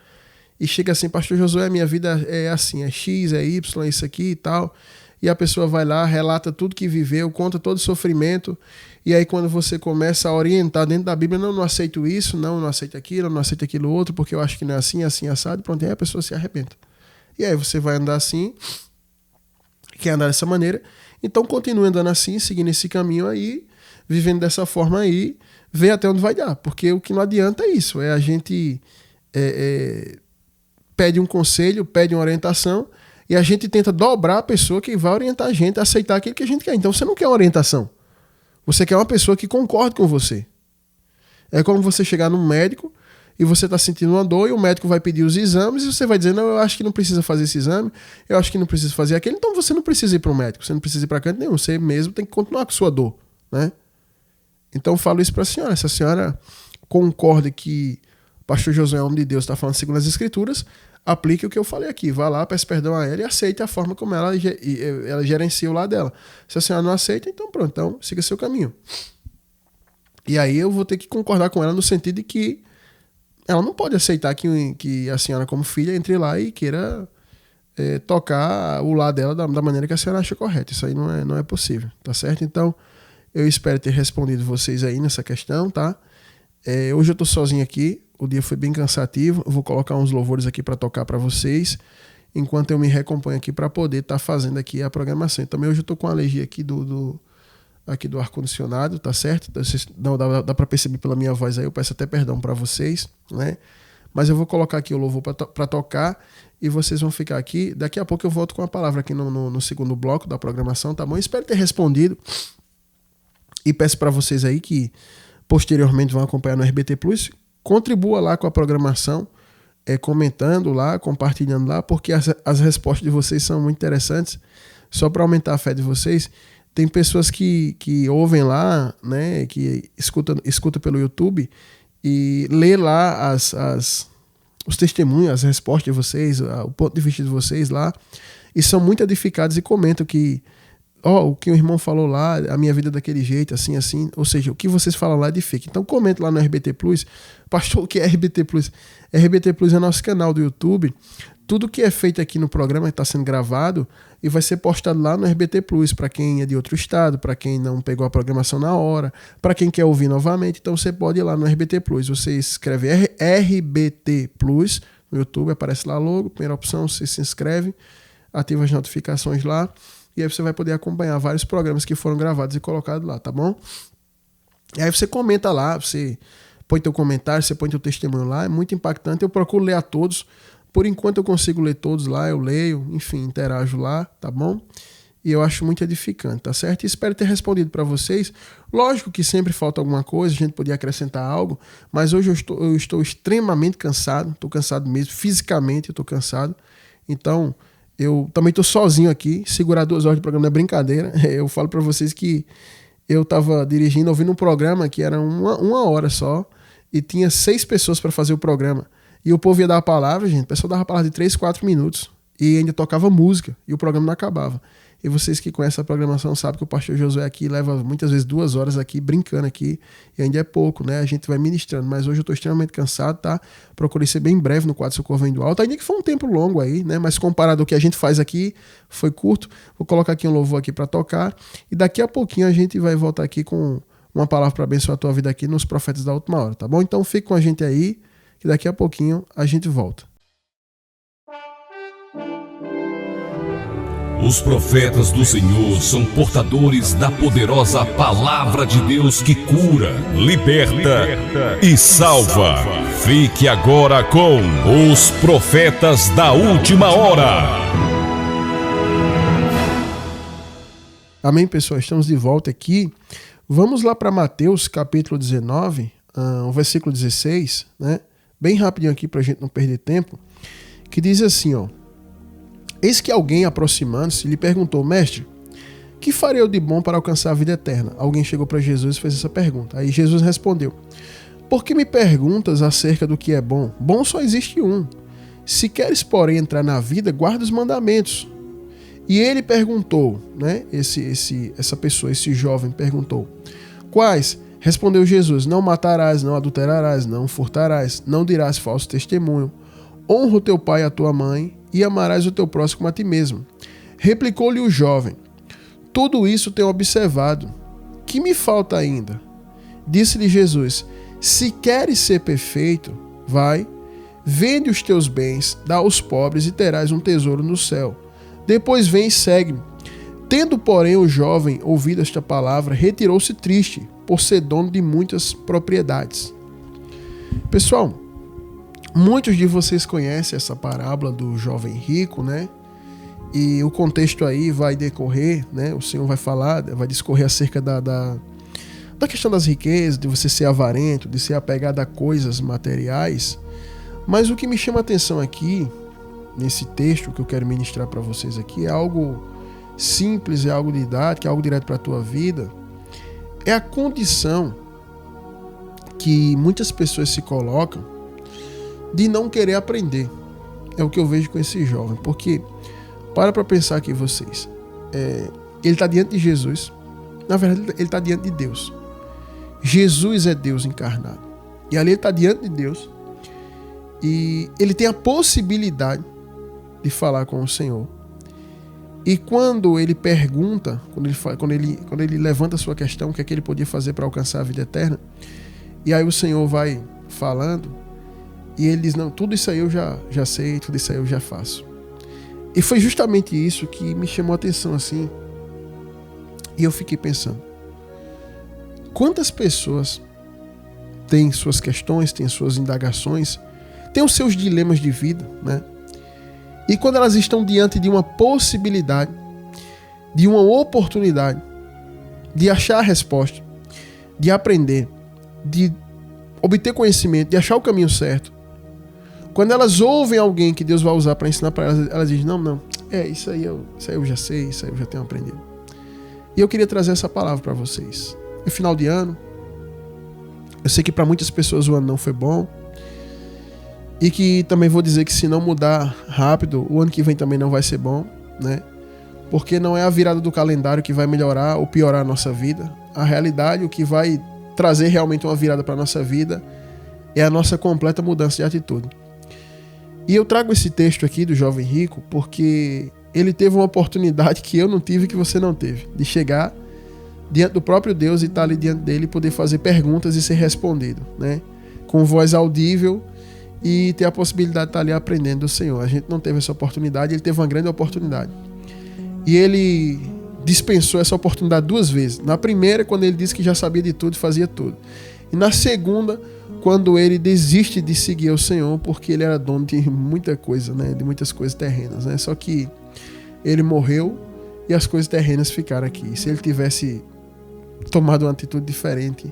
E chega assim, pastor Josué, minha vida é assim, é X, é Y, é isso aqui e tal. E a pessoa vai lá, relata tudo que viveu, conta todo o sofrimento. E aí quando você começa a orientar dentro da Bíblia, não aceito isso, não aceito aquilo, não aceito aquilo outro, porque eu acho que não é assim, assim, assado. Pronto, aí a pessoa se arrebenta. E aí você vai andar assim, quer andar dessa maneira. Então continue andando assim, seguindo esse caminho aí, vivendo dessa forma aí, vê até onde vai dar. Porque o que não adianta é isso, é a gente pede um conselho, pede uma orientação, e a gente tenta dobrar a pessoa que vai orientar a gente a aceitar aquilo que a gente quer. Então você não quer uma orientação. Você quer uma pessoa que concorde com você. É como você chegar num médico e você está sentindo uma dor e o médico vai pedir os exames e você vai dizer, não, eu acho que não precisa fazer esse exame, eu acho que não precisa fazer aquele. Então você não precisa ir para o médico, você não precisa ir para canto nenhum. Você mesmo tem que continuar com sua dor. Né? Então eu falo isso para a senhora. Se a senhora concorda que o pastor Josué é homem de Deus, está falando segundo as Escrituras, aplique o que eu falei aqui. Vá lá, peça perdão a ela e aceite a forma como ela gerencia o lado dela. Se a senhora não aceita, então pronto, então siga seu caminho. E aí eu vou ter que concordar com ela no sentido de que ela não pode aceitar que a senhora como filha entre lá e queira tocar o lado dela da maneira que a senhora acha correta. Isso aí não é possível, tá certo? Então eu espero ter respondido vocês aí nessa questão, tá? Hoje eu tô sozinho aqui, o dia foi bem cansativo, eu vou colocar uns louvores aqui para tocar para vocês enquanto eu me recomponho aqui para poder estar fazendo aqui a programação. Também hoje eu estou com alergia aqui aqui do ar-condicionado, tá certo? Dá para perceber pela minha voz aí, eu peço até perdão para vocês, né? Mas eu vou colocar aqui o louvor para tocar e vocês vão ficar aqui. Daqui a pouco eu volto com a palavra aqui no segundo bloco da programação, tá bom? Espero ter respondido e peço para vocês aí que posteriormente vão acompanhar no RBT Plus, contribua lá com a programação, comentando lá, compartilhando lá, porque as respostas de vocês são muito interessantes. Só para aumentar a fé de vocês, tem pessoas que ouvem lá, né, que escuta pelo YouTube e lê lá os testemunhos, as respostas de vocês, o ponto de vista de vocês lá, e são muito edificados e comentam que o que o irmão falou lá, a minha vida é daquele jeito, assim, assim. Ou seja, o que vocês falam lá edifica. Então comenta lá no RBT Plus. Pastor, o que é RBT Plus? RBT Plus é nosso canal do YouTube. Tudo que é feito aqui no programa está sendo gravado e vai ser postado lá no RBT Plus, para quem é de outro estado, para quem não pegou a programação na hora, para quem quer ouvir novamente. Então você pode ir lá no RBT Plus. Você escreve RBT Plus no YouTube, aparece lá logo, primeira opção, você se inscreve, ativa as notificações lá. E aí você vai poder acompanhar vários programas que foram gravados e colocados lá, tá bom? E aí você comenta lá, você põe teu comentário, você põe teu testemunho lá, é muito impactante. Eu procuro ler a todos. Por enquanto eu consigo ler todos lá, eu leio, enfim, interajo lá, tá bom? E eu acho muito edificante, tá certo? E espero ter respondido para vocês. Lógico que sempre falta alguma coisa, a gente podia acrescentar algo, mas hoje eu estou extremamente cansado, estou cansado mesmo, fisicamente eu estou cansado. Então, eu também estou sozinho aqui, segurar 2 horas de programa não é brincadeira. Eu falo para vocês que eu estava dirigindo, ouvindo um programa que era uma hora só, e tinha 6 pessoas para fazer o programa. E o povo ia dar a palavra, gente, o pessoal dava a palavra de 3, 4 minutos, e ainda tocava música, e o programa não acabava. E vocês que conhecem a programação sabem que o pastor Josué aqui leva muitas vezes 2 horas aqui, brincando aqui, e ainda é pouco, né? A gente vai ministrando, mas hoje eu estou extremamente cansado, tá? Procurei ser bem breve no quadro Socorro Vem do Alto, ainda que foi um tempo longo aí, né? Mas comparado ao que a gente faz aqui, foi curto. Vou colocar aqui um louvor aqui para tocar, e daqui a pouquinho a gente vai voltar aqui com uma palavra para abençoar a tua vida aqui nos Profetas da Última Hora, tá bom? Então fique com a gente aí, que daqui a pouquinho a gente volta. Os profetas do Senhor são portadores da poderosa palavra de Deus que cura, liberta e salva. Fique agora com os Profetas da Última Hora. Amém, pessoal? Estamos de volta aqui. Vamos lá para Mateus, capítulo 19, o versículo 16, né? Bem rapidinho aqui para a gente não perder tempo, que diz assim, ó. Eis que alguém, aproximando-se, lhe perguntou: Mestre, que farei eu de bom para alcançar a vida eterna? Alguém chegou para Jesus e fez essa pergunta. Aí Jesus respondeu: Por que me perguntas acerca do que é bom? Bom só existe um. Se queres, porém, entrar na vida, guarda os mandamentos. E ele perguntou, né? Essa pessoa, esse jovem perguntou: Quais? Respondeu Jesus: Não matarás, não adulterarás, não furtarás, não dirás falso testemunho. Honra o teu pai e a tua mãe, e amarás o teu próximo como a ti mesmo. Replicou-lhe o jovem: Tudo isso tenho observado. Que me falta ainda? Disse-lhe Jesus: Se queres ser perfeito, vai, vende os teus bens, dá aos pobres e terás um tesouro no céu. Depois vem e segue-me. Tendo, porém, o jovem ouvido esta palavra, retirou-se triste, por ser dono de muitas propriedades. Pessoal, muitos de vocês conhecem essa parábola do jovem rico, né? E o contexto aí vai decorrer, né? O Senhor vai falar, vai discorrer acerca da questão das riquezas, de você ser avarento, de ser apegado a coisas materiais. Mas o que me chama a atenção aqui, nesse texto que eu quero ministrar para vocês aqui, é algo simples, é algo didático, é algo direto para a tua vida. É a condição que muitas pessoas se colocam de não querer aprender. É o que eu vejo com esse jovem. Porque, para pensar aqui vocês, ele está diante de Jesus. Na verdade, ele está diante de Deus. Jesus é Deus encarnado. E ali ele está diante de Deus. E ele tem a possibilidade de falar com o Senhor. E quando ele pergunta, quando ele levanta a sua questão, o que é que ele podia fazer para alcançar a vida eterna, e aí o Senhor vai falando, e ele diz: não, tudo isso aí eu já sei, tudo isso aí eu já faço. E foi justamente isso que me chamou a atenção assim. E eu fiquei pensando, quantas pessoas têm suas questões, têm suas indagações, têm os seus dilemas de vida, né? E quando elas estão diante de uma possibilidade, de uma oportunidade, de achar a resposta, de aprender, de obter conhecimento, de achar o caminho certo, quando elas ouvem alguém que Deus vai usar para ensinar para elas, elas dizem, não, isso aí eu já sei, isso aí eu já tenho aprendido. E eu queria trazer essa palavra para vocês. É final de ano, eu sei que para muitas pessoas o ano não foi bom, e que também vou dizer que se não mudar rápido, o ano que vem também não vai ser bom, né? Porque não é a virada do calendário que vai melhorar ou piorar a nossa vida. A realidade, o que vai trazer realmente uma virada para a nossa vida é a nossa completa mudança de atitude. E eu trago esse texto aqui do jovem rico porque ele teve uma oportunidade que eu não tive e que você não teve, de chegar diante do próprio Deus e estar ali diante dele e poder fazer perguntas e ser respondido, né? Com voz audível e ter a possibilidade de estar ali aprendendo do Senhor. A gente não teve essa oportunidade, ele teve uma grande oportunidade. E ele dispensou essa oportunidade 2 vezes. Na primeira, quando ele disse que já sabia de tudo e fazia tudo. E na segunda, quando ele desiste de seguir o Senhor, porque ele era dono de muita coisa, né? De muitas coisas terrenas, né? Só que ele morreu e as coisas terrenas ficaram aqui. Se ele tivesse tomado uma atitude diferente,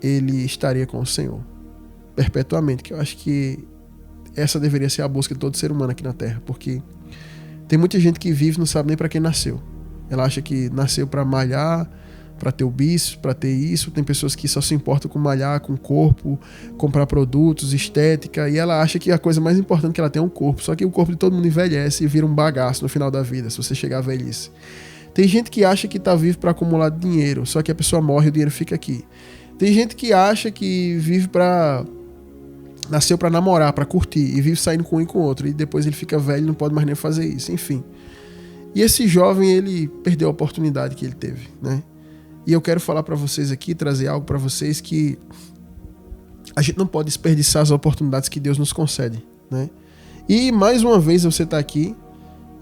ele estaria com o Senhor perpetuamente, que eu acho que essa deveria ser a busca de todo ser humano aqui na Terra, porque tem muita gente que vive e não sabe nem para quem nasceu. Ela acha que nasceu para malhar, para ter o bíceps, para ter isso. Tem pessoas que só se importam com malhar, com o corpo, comprar produtos, estética, e ela acha que a coisa mais importante que ela tem é um corpo. Só que o corpo de todo mundo envelhece e vira um bagaço no final da vida, se você chegar à velhice. Tem gente que acha que está vivo para acumular dinheiro, só que a pessoa morre e o dinheiro fica aqui. Tem gente que acha que nasceu para namorar, para curtir, e vive saindo com um e com o outro, e depois ele fica velho e não pode mais nem fazer isso, enfim. E esse jovem, ele perdeu a oportunidade que ele teve, né? E eu quero falar para vocês aqui, trazer algo para vocês que a gente não pode desperdiçar as oportunidades que Deus nos concede, né? E mais uma vez você está aqui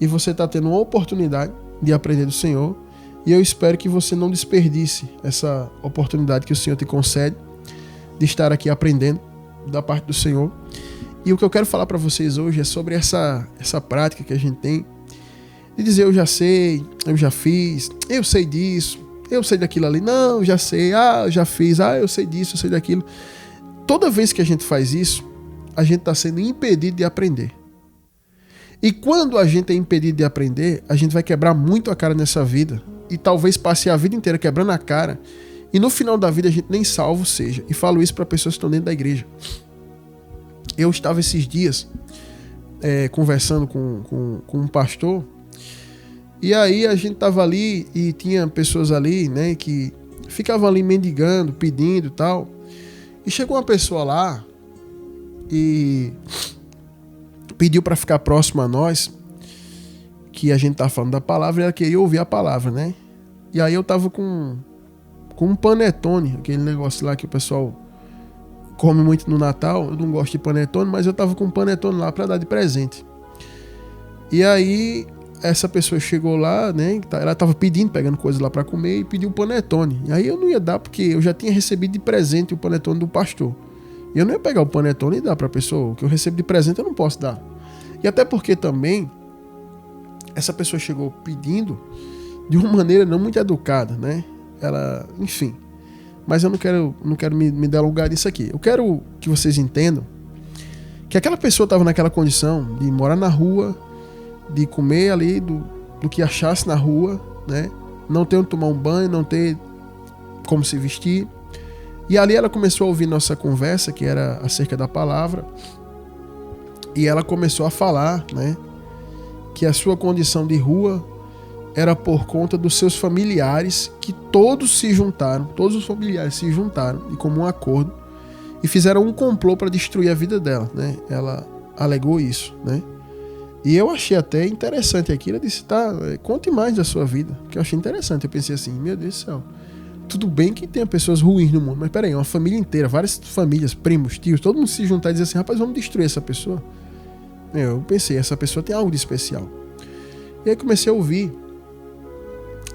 e você está tendo uma oportunidade de aprender do Senhor, e eu espero que você não desperdice essa oportunidade que o Senhor te concede de estar aqui aprendendo da parte do Senhor. E o que eu quero falar para vocês hoje é sobre essa prática que a gente tem de dizer eu já sei, eu já fiz, eu sei disso, eu sei daquilo ali, não, eu já sei, eu já fiz, eu sei disso, eu sei daquilo. Toda vez que a gente faz isso, a gente está sendo impedido de aprender. E quando a gente é impedido de aprender, a gente vai quebrar muito a cara nessa vida e talvez passe a vida inteira quebrando a cara e no final da vida a gente nem salvo seja. E falo isso para pessoas que estão dentro da igreja. Eu estava esses dias conversando com um pastor, e aí a gente estava ali e tinha pessoas ali, né, que ficavam ali mendigando, pedindo e tal. E chegou uma pessoa lá e pediu para ficar próximo a nós, que a gente estava falando da palavra e ela queria ouvir a palavra, né? E aí eu tava com um panetone, aquele negócio lá que o pessoal come muito no Natal. Eu não gosto de panetone, mas eu tava com um panetone lá para dar de presente. E aí essa pessoa chegou lá, né? Ela tava pegando coisas lá para comer e pediu um panetone. E aí eu não ia dar porque eu já tinha recebido de presente o panetone do pastor. E eu não ia pegar o panetone e dar para a pessoa. O que eu recebo de presente eu não posso dar. E até porque também essa pessoa chegou pedindo de uma maneira não muito educada, né? Ela, enfim. Mas eu não quero me delongar disso aqui. Eu quero que vocês entendam que aquela pessoa estava naquela condição de morar na rua, de comer ali do que achasse na rua, né? Não ter onde tomar um banho, não ter como se vestir. E ali ela começou a ouvir nossa conversa, que era acerca da palavra, e ela começou a falar, né, que a sua condição de rua era por conta dos seus familiares, que todos os familiares se juntaram de comum acordo e fizeram um complô para destruir a vida dela, né? Ela alegou isso, né? E eu achei até interessante aquilo. Ela disse, conte mais da sua vida, que eu achei interessante. Eu pensei assim, meu Deus do céu, tudo bem que tem pessoas ruins no mundo, mas peraí, uma família inteira, várias famílias, primos, tios, todo mundo se juntar e dizer assim, rapaz, vamos destruir essa pessoa. Eu pensei, essa pessoa tem algo de especial. E aí comecei a ouvir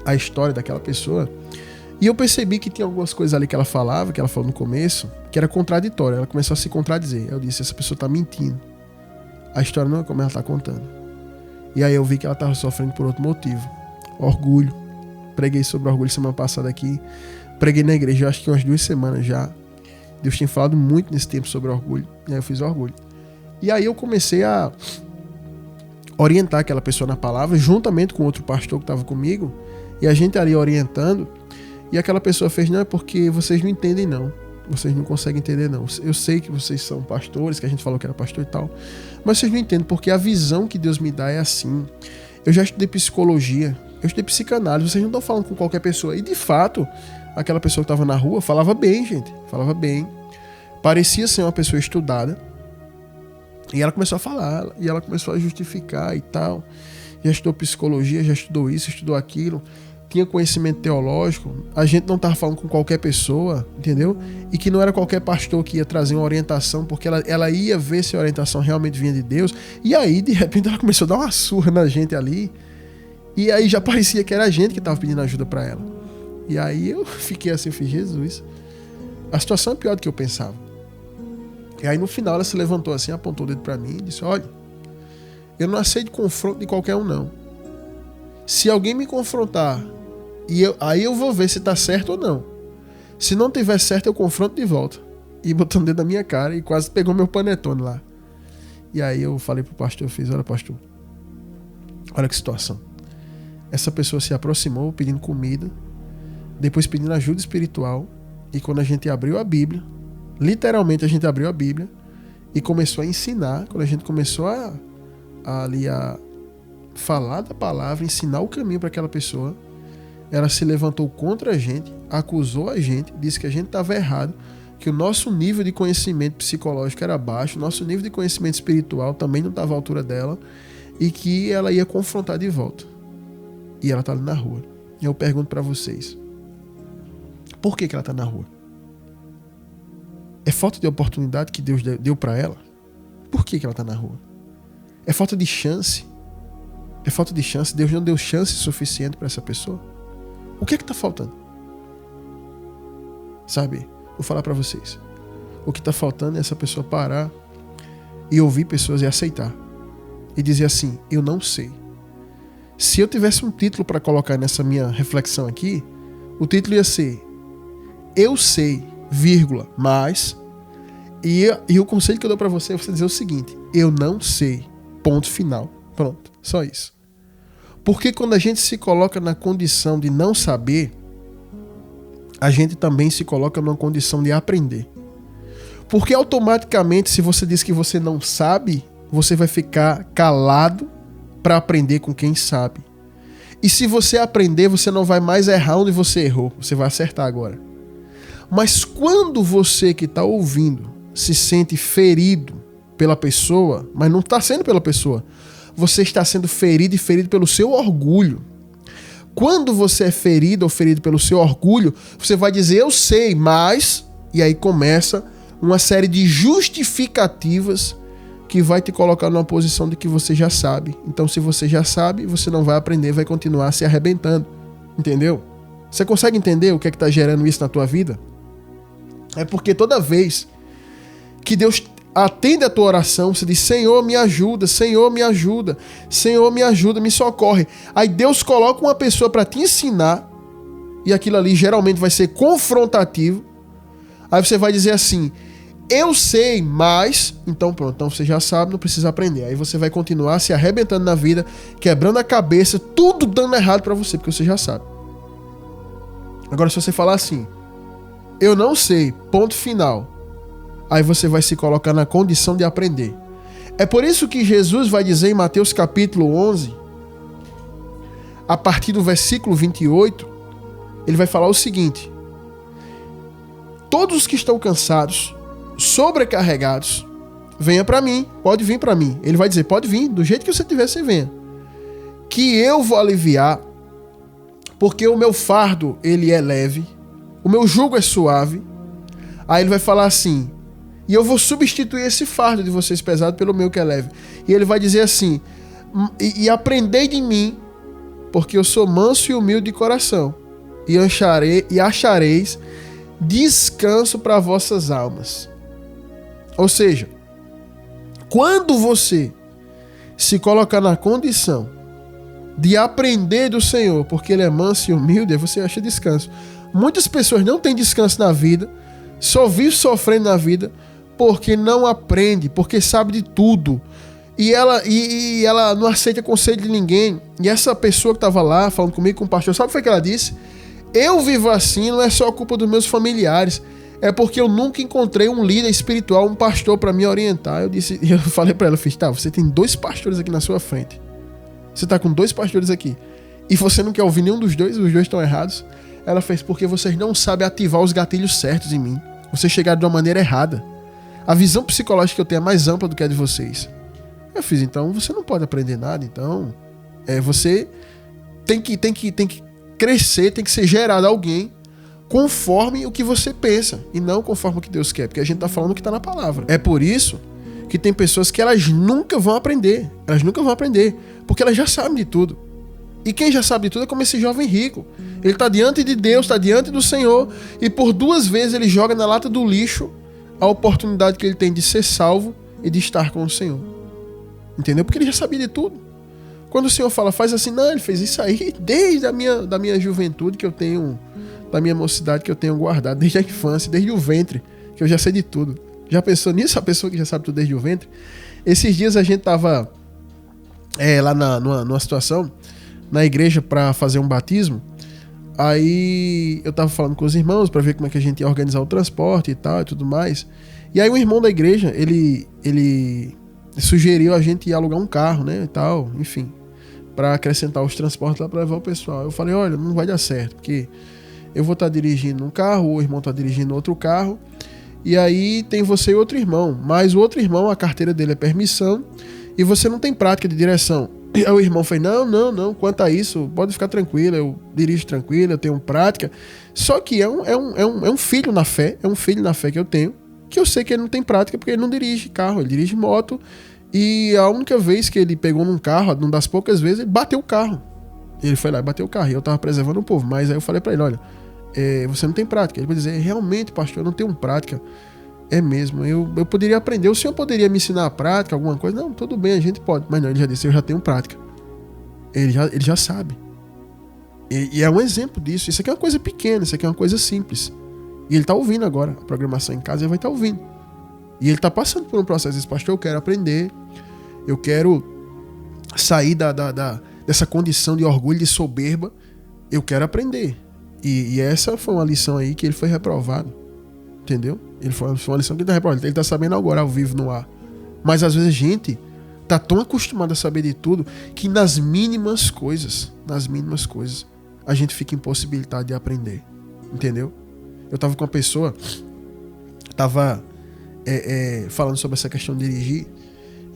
a história daquela pessoa. E eu percebi que tinha algumas coisas ali que ela falava, que ela falou no começo, que era contraditória. Ela começou a se contradizer. Eu disse, essa pessoa está mentindo. A história não é como ela está contando. E aí eu vi que ela estava sofrendo por outro motivo. Orgulho. Preguei sobre orgulho semana passada aqui. Preguei na igreja, acho que umas 2 semanas já. Deus tinha falado muito nesse tempo sobre orgulho. E aí eu fiz orgulho. E aí eu comecei a orientar aquela pessoa na palavra, juntamente com outro pastor que estava comigo. E a gente ali orientando. E aquela pessoa fez, não, é porque vocês não entendem não. Vocês não conseguem entender não. Eu sei que vocês são pastores, que a gente falou que era pastor e tal. Mas vocês não entendem, porque a visão que Deus me dá é assim. Eu já estudei psicologia, eu estudei psicanálise, vocês não estão falando com qualquer pessoa. E de fato, aquela pessoa que estava na rua falava bem, gente. Falava bem. Parecia ser uma pessoa estudada. E ela começou a falar, e ela começou a justificar e tal. Já estudou psicologia, já estudou isso, estudou aquilo. Tinha conhecimento teológico, a gente não estava falando com qualquer pessoa, entendeu? E que não era qualquer pastor que ia trazer uma orientação, porque ela ia ver se a orientação realmente vinha de Deus. E aí, de repente, ela começou a dar uma surra na gente ali. E aí já parecia que era a gente que estava pedindo ajuda para ela. E aí eu fiquei assim, eu fiz, Jesus, a situação é pior do que eu pensava. E aí no final ela se levantou assim, apontou o dedo para mim e disse, olha, eu não aceito confronto de qualquer um não. Se alguém me confrontar, aí eu vou ver se tá certo ou não. Se não tiver certo, eu confronto de volta. E botando o dedo na minha cara e quase pegou meu panetone lá. E aí eu falei pro pastor, eu fiz, olha pastor, olha que situação. Essa pessoa se aproximou pedindo comida, depois pedindo ajuda espiritual, e quando a gente abriu a Bíblia, literalmente a gente abriu a Bíblia e começou a ensinar, quando a gente começou a falar da palavra, ensinar o caminho para aquela pessoa, ela se levantou contra a gente, acusou a gente, disse que a gente estava errado, que o nosso nível de conhecimento psicológico era baixo, nosso nível de conhecimento espiritual também não estava à altura dela, e que ela ia confrontar de volta. E ela está ali na rua. E eu pergunto para vocês, por que ela está na rua? É falta de oportunidade que Deus deu para ela? Por que ela está na rua? É falta de chance? É falta de chance? Deus não deu chance suficiente para essa pessoa? O que está faltando? Sabe, vou falar para vocês. O que está faltando é essa pessoa parar e ouvir pessoas e aceitar. E dizer assim, eu não sei. Se eu tivesse um título para colocar nessa minha reflexão aqui, o título ia ser eu sei, vírgula, mas... E o conselho que eu dou para você é você dizer o seguinte, eu não sei, ponto final. Pronto, só isso. Porque quando a gente se coloca na condição de não saber, a gente também se coloca numa condição de aprender. Porque automaticamente, se você diz que você não sabe, você vai ficar calado para aprender com quem sabe. E se você aprender, você não vai mais errar onde você errou. Você vai acertar agora. Mas quando você que está ouvindo se sente ferido pela pessoa, mas não está sendo pela pessoa, você está sendo ferido e ferido pelo seu orgulho. Quando você é ferido ou ferido pelo seu orgulho, você vai dizer, eu sei, mas... E aí começa uma série de justificativas que vai te colocar numa posição de que você já sabe. Então, se você já sabe, você não vai aprender, vai continuar se arrebentando. Entendeu? Você consegue entender o que é que está gerando isso na tua vida? É porque toda vez que Deus atende a tua oração, você diz, Senhor, me ajuda, Senhor, me ajuda, Senhor, me ajuda, me socorre. Aí Deus coloca uma pessoa para te ensinar, e aquilo ali geralmente vai ser confrontativo. Aí você vai dizer assim, eu sei, mas... Então pronto, então você já sabe, não precisa aprender. Aí você vai continuar se arrebentando na vida, quebrando a cabeça, tudo dando errado para você, porque você já sabe. Agora se você falar assim, eu não sei, ponto final, aí você vai se colocar na condição de aprender. É por isso que Jesus vai dizer em Mateus capítulo 11, a partir do versículo 28, ele vai falar o seguinte, todos os que estão cansados, sobrecarregados, venha para mim, pode vir para mim. Ele vai dizer, pode vir, do jeito que você tiver, você venha. Que eu vou aliviar, porque o meu fardo, ele é leve, o meu jugo é suave. Aí ele vai falar assim, e eu vou substituir esse fardo de vocês pesado pelo meu que é leve. E ele vai dizer assim, e aprendei de mim, porque eu sou manso e humilde de coração, e achareis descanso para vossas almas. Ou seja, quando você se colocar na condição de aprender do Senhor, porque Ele é manso e humilde, você acha descanso. Muitas pessoas não têm descanso na vida, só vivem sofrendo na vida, porque não aprende, porque sabe de tudo. E ela não aceita conselho de ninguém. E essa pessoa que estava lá falando comigo, com o pastor, sabe o que ela disse? Eu vivo assim, não é só culpa dos meus familiares, é porque eu nunca encontrei um líder espiritual, um pastor para me orientar. Eu falei para ela, tá, você tem 2 pastores aqui na sua frente. Você tá com 2 pastores aqui. E você não quer ouvir nenhum dos dois, os dois estão errados. Ela fez, porque vocês não sabem ativar os gatilhos certos em mim. Vocês chegaram de uma maneira errada. A visão psicológica que eu tenho é mais ampla do que a de vocês. Eu fiz, então você não pode aprender nada, então você tem que crescer, tem que ser gerado alguém conforme o que você pensa e não conforme o que Deus quer, porque a gente tá falando o que tá na palavra. É por isso que tem pessoas que elas nunca vão aprender, porque elas já sabem de tudo. E quem já sabe de tudo é como esse jovem rico. Ele tá diante de Deus, tá diante do Senhor, e por 2 vezes ele joga na lata do lixo a oportunidade que ele tem de ser salvo e de estar com o Senhor. Entendeu? Porque ele já sabia de tudo. Quando o Senhor fala, faz assim, não, ele fez isso aí desde a minha juventude que eu tenho, da minha mocidade que eu tenho guardado, desde a infância, desde o ventre, que eu já sei de tudo. Já pensou nisso, a pessoa que já sabe tudo desde o ventre? Esses dias a gente tava lá numa situação, na igreja, para fazer um batismo. Aí eu tava falando com os irmãos para ver como é que a gente ia organizar o transporte e tal e tudo mais. E aí o irmão da igreja, ele sugeriu a gente ir alugar um carro, né, e tal, enfim, para acrescentar os transportes lá para levar o pessoal. Eu falei, olha, não vai dar certo, porque eu vou estar dirigindo um carro, o irmão tá dirigindo outro carro, e aí tem você e outro irmão, mas o outro irmão, a carteira dele é permissão, e você não tem prática de direção. E aí o irmão foi, não, quanto a isso, pode ficar tranquilo, eu dirijo tranquilo, eu tenho prática. Só que é um filho na fé, que eu tenho, que eu sei que ele não tem prática porque ele não dirige carro, ele dirige moto, e a única vez que ele pegou num carro, uma das poucas vezes, ele bateu o carro. Ele foi lá e bateu o carro, e eu tava preservando o povo, mas aí eu falei pra ele, olha, você não tem prática. Ele vai dizer, realmente, pastor, eu não tenho prática. É mesmo, eu poderia aprender, o senhor poderia me ensinar a prática, alguma coisa? Não, tudo bem, a gente pode. Mas não, ele já disse, eu já tenho prática. Ele já sabe. E é um exemplo disso. Isso aqui é uma coisa pequena, isso aqui é uma coisa simples. E ele tá ouvindo agora a programação em casa, ele vai estar ouvindo. E ele tá passando por um processo. Esse pastor, eu quero aprender, eu quero sair dessa condição de orgulho, de soberba, eu quero aprender. E essa foi uma lição aí que ele foi reprovado. Entendeu? Foi uma lição que ele tá reprovado. Ele tá sabendo agora, ao vivo, no ar. Mas às vezes a gente tá tão acostumado a saber de tudo que nas mínimas coisas, a gente fica impossibilitado de aprender. Entendeu? Eu tava com uma pessoa, falando sobre essa questão de dirigir,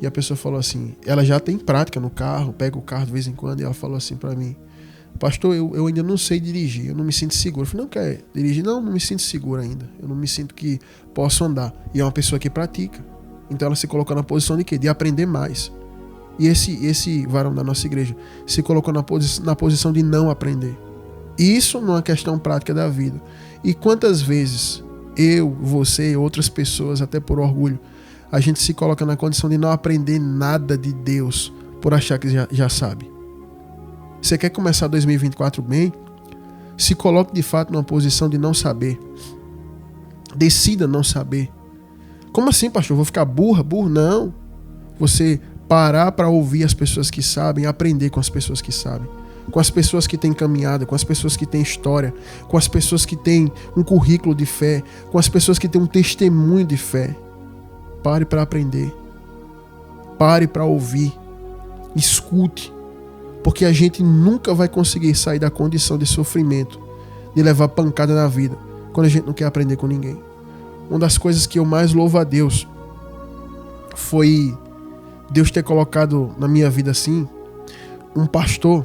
e a pessoa falou assim, ela já tem prática no carro, pega o carro de vez em quando, e ela falou assim pra mim, pastor, eu ainda não sei dirigir, eu não me sinto seguro. Eu falei, não quer dirigir? Não me sinto seguro ainda, eu não me sinto que posso andar. E é uma pessoa que pratica, então ela se colocou na posição de quê? De aprender mais. E esse varão da nossa igreja se colocou na posição de não aprender. Isso não é uma questão prática da vida. E quantas vezes eu, você e outras pessoas, até por orgulho, a gente se coloca na condição de não aprender nada de Deus por achar que já sabe. Você quer começar 2024 bem? Se coloque de fato numa posição de não saber. Decida não saber. Como assim, pastor? Vou ficar burro? Não. Você parar para ouvir as pessoas que sabem, aprender com as pessoas que sabem. Com as pessoas que têm caminhada, com as pessoas que têm história, com as pessoas que têm um currículo de fé, com as pessoas que têm um testemunho de fé. Pare para aprender. Pare para ouvir. Escute. Porque a gente nunca vai conseguir sair da condição de sofrimento, de levar pancada na vida, quando a gente não quer aprender com ninguém. Uma das coisas que eu mais louvo a Deus foi Deus ter colocado na minha vida assim um pastor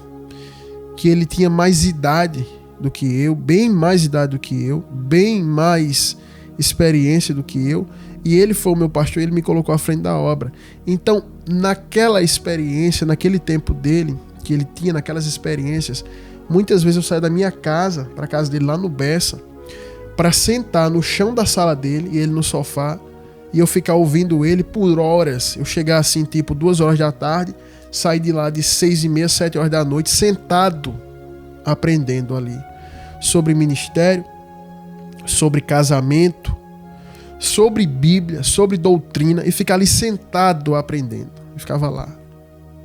que ele tinha mais idade do que eu, bem mais idade do que eu, bem mais experiência do que eu, E ele foi o meu pastor, ele me colocou à frente da obra. Então, naquela experiência, naquele tempo dele, que ele tinha, naquelas experiências, muitas vezes eu saía da minha casa, para a casa dele lá no Bessa, para sentar no chão da sala dele, e ele no sofá, e eu ficar ouvindo ele por horas. Eu chegar assim, tipo 2 horas da tarde, sair de lá de 6h30, 7 horas da noite, sentado, aprendendo ali sobre ministério, sobre casamento, sobre Bíblia, sobre doutrina, e ficar ali sentado aprendendo. Eu ficava lá.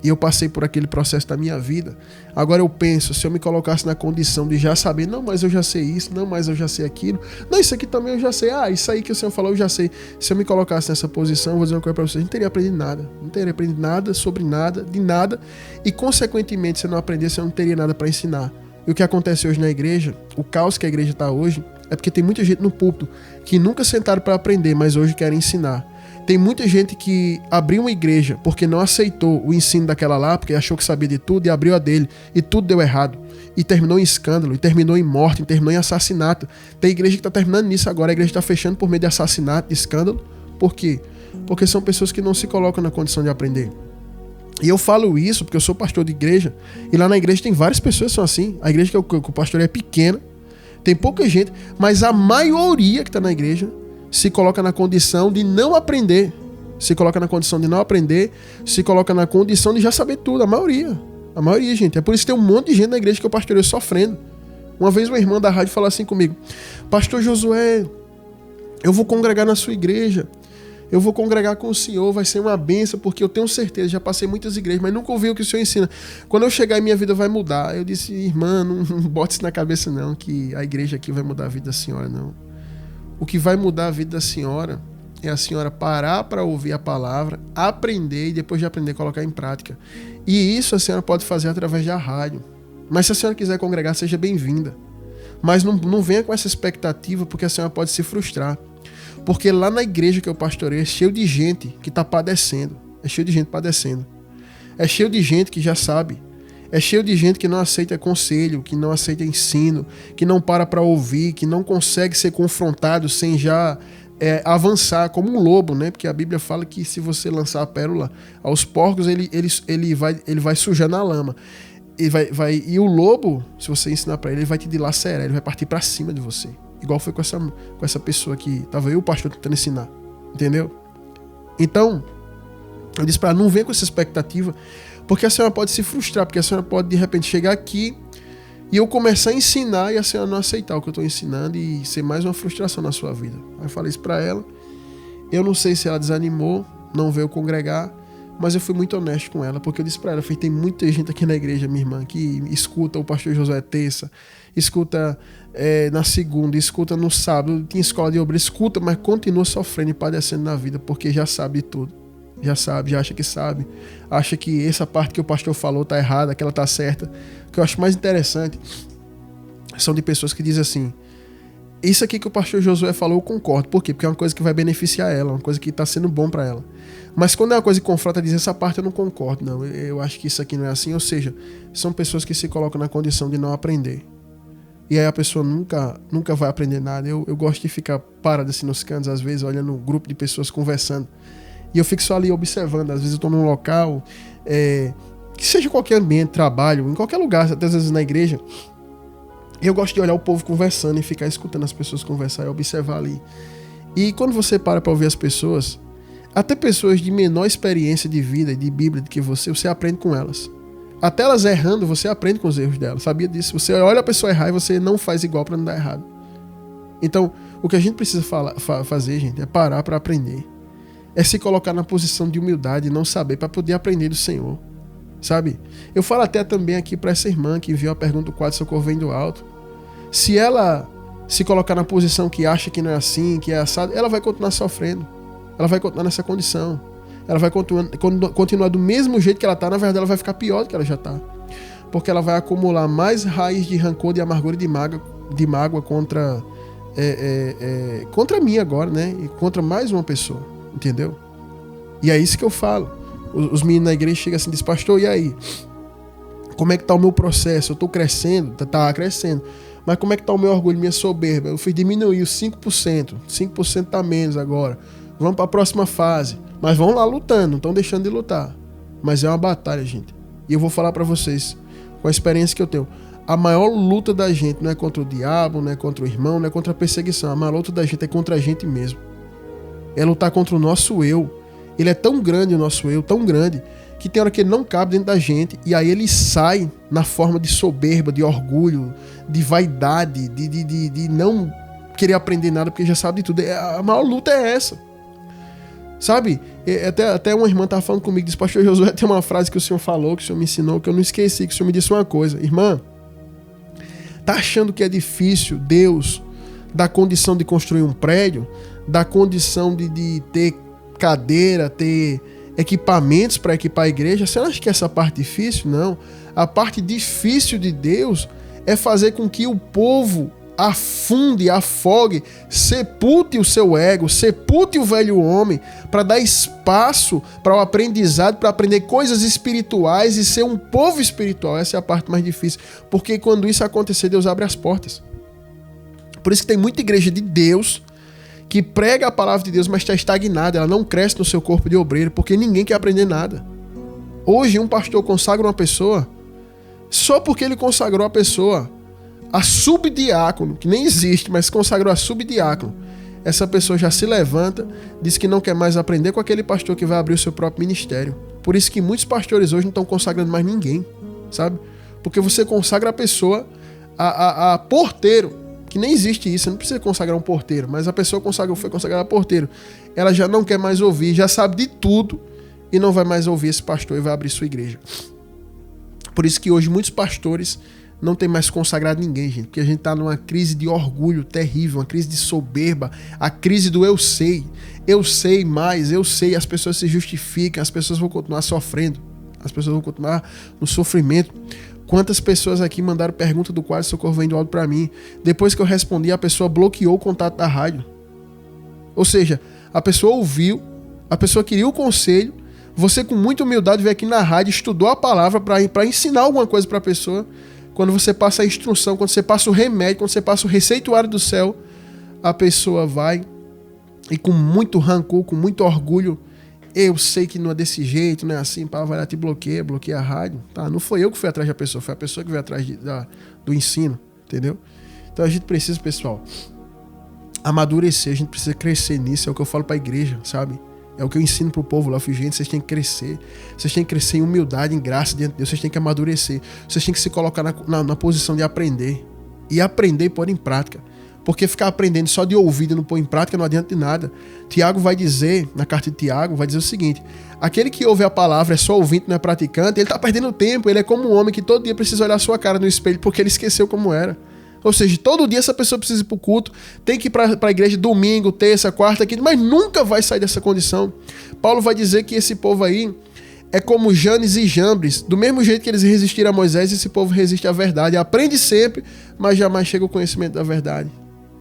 E eu passei por aquele processo da minha vida. Agora eu penso, se eu me colocasse na condição de já saber, não, mas eu já sei isso, não, mas eu já sei aquilo, não, isso aqui também eu já sei, isso aí que o Senhor falou eu já sei. Se eu me colocasse nessa posição, eu vou dizer uma coisa para vocês, não teria aprendido nada. Não teria aprendido nada sobre nada, de nada, e consequentemente, se eu não aprendesse, eu não teria nada para ensinar. E o que acontece hoje na igreja, o caos que a igreja está hoje, é porque tem muita gente no púlpito que nunca sentaram para aprender, mas hoje querem ensinar. Tem muita gente que abriu uma igreja porque não aceitou o ensino daquela lá, porque achou que sabia de tudo e abriu a dele, e tudo deu errado. E terminou em escândalo, e terminou em morte, e terminou em assassinato. Tem igreja que está terminando nisso agora, a igreja está fechando por meio de assassinato, de escândalo. Por quê? Porque são pessoas que não se colocam na condição de aprender. E eu falo isso porque eu sou pastor de igreja, e lá na igreja tem várias pessoas que são assim. A igreja que o pastor é pequena, tem pouca gente, mas a maioria que está na igreja se coloca na condição de não aprender. Se coloca na condição de não aprender, se coloca na condição de já saber tudo. A maioria, gente. É por isso que tem um monte de gente na igreja que eu pastoreio sofrendo. Uma vez uma irmã da rádio falou assim comigo: Pastor Josué, eu vou congregar na sua igreja, eu vou congregar com o senhor, vai ser uma bênção, porque eu tenho certeza, já passei muitas igrejas, mas nunca ouvi o que o senhor ensina. Quando eu chegar, minha vida vai mudar. Eu disse: irmã, não bote isso na cabeça não, que a igreja aqui vai mudar a vida da senhora, não. O que vai mudar a vida da senhora é a senhora parar para ouvir a palavra, aprender e depois de aprender colocar em prática. E isso a senhora pode fazer através da rádio. Mas se a senhora quiser congregar, seja bem-vinda. Mas não venha com essa expectativa, porque a senhora pode se frustrar. Porque lá na igreja que eu pastorei é cheio de gente que está padecendo. É cheio de gente padecendo. É cheio de gente que já sabe. É cheio de gente que não aceita conselho, que não aceita ensino, que não para ouvir, que não consegue ser confrontado sem já avançar, como um lobo, né? Porque a Bíblia fala que se você lançar a pérola aos porcos, ele vai sujar na lama. E o lobo, se você ensinar para ele vai te dilacerar, ele vai partir para cima de você. Igual foi com essa pessoa que tava eu, o pastor, tentando ensinar. Entendeu? Então, eu disse para ela, não venha com essa expectativa, porque a senhora pode se frustrar, porque a senhora pode de repente chegar aqui e eu começar a ensinar e a senhora não aceitar o que eu estou ensinando e ser mais uma frustração na sua vida. Aí eu falei isso para ela. Eu não sei se ela desanimou, não veio congregar, mas eu fui muito honesto com ela, porque eu disse para ela, tem muita gente aqui na igreja, minha irmã, que escuta o pastor Josué terça, escuta na segunda, escuta no sábado, tem escola de obra, escuta, mas continua sofrendo e padecendo na vida, porque já sabe tudo. Já sabe, já acha que sabe, acha que essa parte que o pastor falou tá errada, que ela tá certa. O que eu acho mais interessante são de pessoas que dizem assim: isso aqui que o pastor Josué falou eu concordo. Por quê? Porque é uma coisa que vai beneficiar ela, uma coisa que tá sendo bom para ela. Mas quando é uma coisa que confronta, diz: essa parte eu não concordo, não, eu acho que isso aqui não é assim. Ou seja, são pessoas que se colocam na condição de não aprender. E aí a pessoa nunca vai aprender nada. Eu gosto de ficar parado assim nos cantos, às vezes olhando um grupo de pessoas conversando. E eu fico só ali observando. Às vezes eu estou num local, que seja qualquer ambiente, trabalho, em qualquer lugar, até às vezes na igreja. Eu gosto de olhar o povo conversando e ficar escutando as pessoas conversar e observar ali. E quando você para ouvir as pessoas, até pessoas de menor experiência de vida e de Bíblia do que você aprende com elas. Até elas errando, você aprende com os erros delas. Sabia disso? Você olha a pessoa errar e você não faz igual para não dar errado. Então, o que a gente precisa fazer, gente, é parar para aprender. É se colocar na posição de humildade e não saber para poder aprender do Senhor, sabe? Eu falo até também aqui para essa irmã que enviou a pergunta do quadro Socorro Vem do Alto. Se ela se colocar na posição que acha que não é assim, que é assado, ela vai continuar sofrendo. Ela vai continuar nessa condição. Ela vai continuar do mesmo jeito que ela está. Na verdade, ela vai ficar pior do que ela já está. Porque ela vai acumular mais raiz de rancor, de amargura e de mágoa contra mim agora, né? E contra mais uma pessoa. Entendeu? E é isso que eu falo. Os meninos na igreja chegam assim e dizem: pastor, e aí? Como é que tá o meu processo? Eu tô crescendo? Tá crescendo. Mas como é que tá o meu orgulho, minha soberba? Eu fui diminuir os 5%. 5% tá menos agora. vamos para a próxima fase. Mas vão lá lutando, não estão deixando de lutar. Mas é uma batalha, gente. E eu vou falar para vocês, com a experiência que eu tenho, a maior luta da gente não é contra o diabo, não é contra o irmão, não é contra a perseguição. A maior luta da gente é contra a gente mesmo. É lutar contra o nosso eu. Ele é tão grande, o nosso eu, tão grande, que tem hora que ele não cabe dentro da gente, e aí ele sai na forma de soberba, de orgulho, de vaidade, de não querer aprender nada porque já sabe de tudo. A maior luta é essa. Sabe? Até uma irmã estava falando comigo, disse: pastor Josué, tem uma frase que o senhor falou, que o senhor me ensinou, que eu não esqueci, que o senhor me disse uma coisa. Irmã, tá achando que é difícil Deus dar condição de construir um prédio, dar condição de ter cadeira, ter equipamentos para equipar a igreja? Você não acha que essa parte é difícil? Não. A parte difícil de Deus é fazer com que o povo afunde, afogue, sepulte o seu ego, sepulte o velho homem, para dar espaço para o aprendizado, para aprender coisas espirituais e ser um povo espiritual. Essa é a parte mais difícil, porque quando isso acontecer, Deus abre as portas. Por isso que tem muita igreja de Deus que prega a palavra de Deus, mas está estagnada, ela não cresce no seu corpo de obreiro, porque ninguém quer aprender nada. Hoje um pastor consagra uma pessoa, só porque ele consagrou a pessoa a subdiácono, que nem existe, mas consagrou a subdiácono, essa pessoa já se levanta, diz que não quer mais aprender com aquele pastor que vai abrir o seu próprio ministério. Por isso que muitos pastores hoje não estão consagrando mais ninguém, sabe? Porque você consagra a pessoa a porteiro, que nem existe isso, você não precisa consagrar um porteiro, mas a pessoa foi consagrada a porteiro, ela já não quer mais ouvir, já sabe de tudo e não vai mais ouvir esse pastor e vai abrir sua igreja. Por isso que hoje muitos pastores não tem mais consagrado ninguém, gente, porque a gente tá numa crise de orgulho terrível, uma crise de soberba, a crise do eu sei mais, eu sei, as pessoas se justificam, as pessoas vão continuar sofrendo, as pessoas vão continuar no sofrimento. Quantas pessoas aqui mandaram pergunta do quadro Socorro Vem do Áudio pra mim, depois que eu respondi, a pessoa bloqueou o contato da rádio. Ou seja, a pessoa ouviu, a pessoa queria o conselho, você com muita humildade veio aqui na rádio, estudou a palavra para ensinar alguma coisa pra pessoa. Quando você passa a instrução, quando você passa o remédio, quando você passa o receituário do céu, a pessoa vai e com muito rancor, com muito orgulho, eu sei que não é desse jeito, não é assim, pá, vai lá, te bloqueia a rádio. Tá, não foi eu que fui atrás da pessoa, foi a pessoa que veio atrás do ensino, entendeu? Então a gente precisa, pessoal, amadurecer, a gente precisa crescer nisso, é o que eu falo pra igreja, sabe? É o que eu ensino pro povo lá. Eu falei, gente, vocês têm que crescer. Vocês têm que crescer em humildade, em graça diante de Deus. Vocês têm que amadurecer. Vocês têm que se colocar na posição de aprender. E aprender e pôr em prática. Porque ficar aprendendo só de ouvido e não pôr em prática não adianta de nada. Tiago vai dizer, na carta de Tiago, vai dizer o seguinte: aquele que ouve a palavra é só ouvinte, não é praticante, ele tá perdendo tempo. Ele é como um homem que todo dia precisa olhar a sua cara no espelho porque ele esqueceu como era. Ou seja, todo dia essa pessoa precisa ir pro culto, tem que ir para a igreja domingo, terça, quarta, quinta, mas nunca vai sair dessa condição. Paulo vai dizer que esse povo aí é como Janes e Jambres. Do mesmo jeito que eles resistiram a Moisés, esse povo resiste à verdade. Aprende sempre, mas jamais chega ao conhecimento da verdade.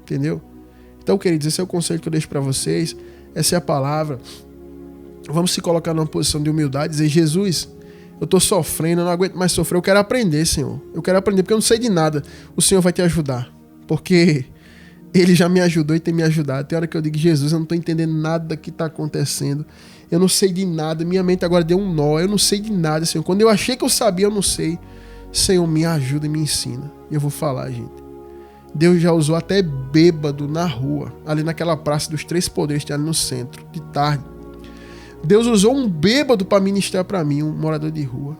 Entendeu? Então, queridos, esse é o conselho que eu deixo para vocês. Essa é a palavra. Vamos se colocar numa posição de humildade e dizer: Jesus, eu tô sofrendo, eu não aguento mais sofrer, eu quero aprender, Senhor. Eu quero aprender, porque eu não sei de nada. O Senhor vai te ajudar. Porque Ele já me ajudou e tem me ajudado. Tem hora que eu digo: Jesus, eu não tô entendendo nada que tá acontecendo. Eu não sei de nada. Minha mente agora deu um nó. Eu não sei de nada, Senhor. Quando eu achei que eu sabia, eu não sei. Senhor, me ajuda e me ensina. E eu vou falar, gente. Deus já usou até bêbado na rua, ali naquela praça dos Três Poderes, ali no centro, de tarde. Deus usou um bêbado para ministrar para mim, um morador de rua.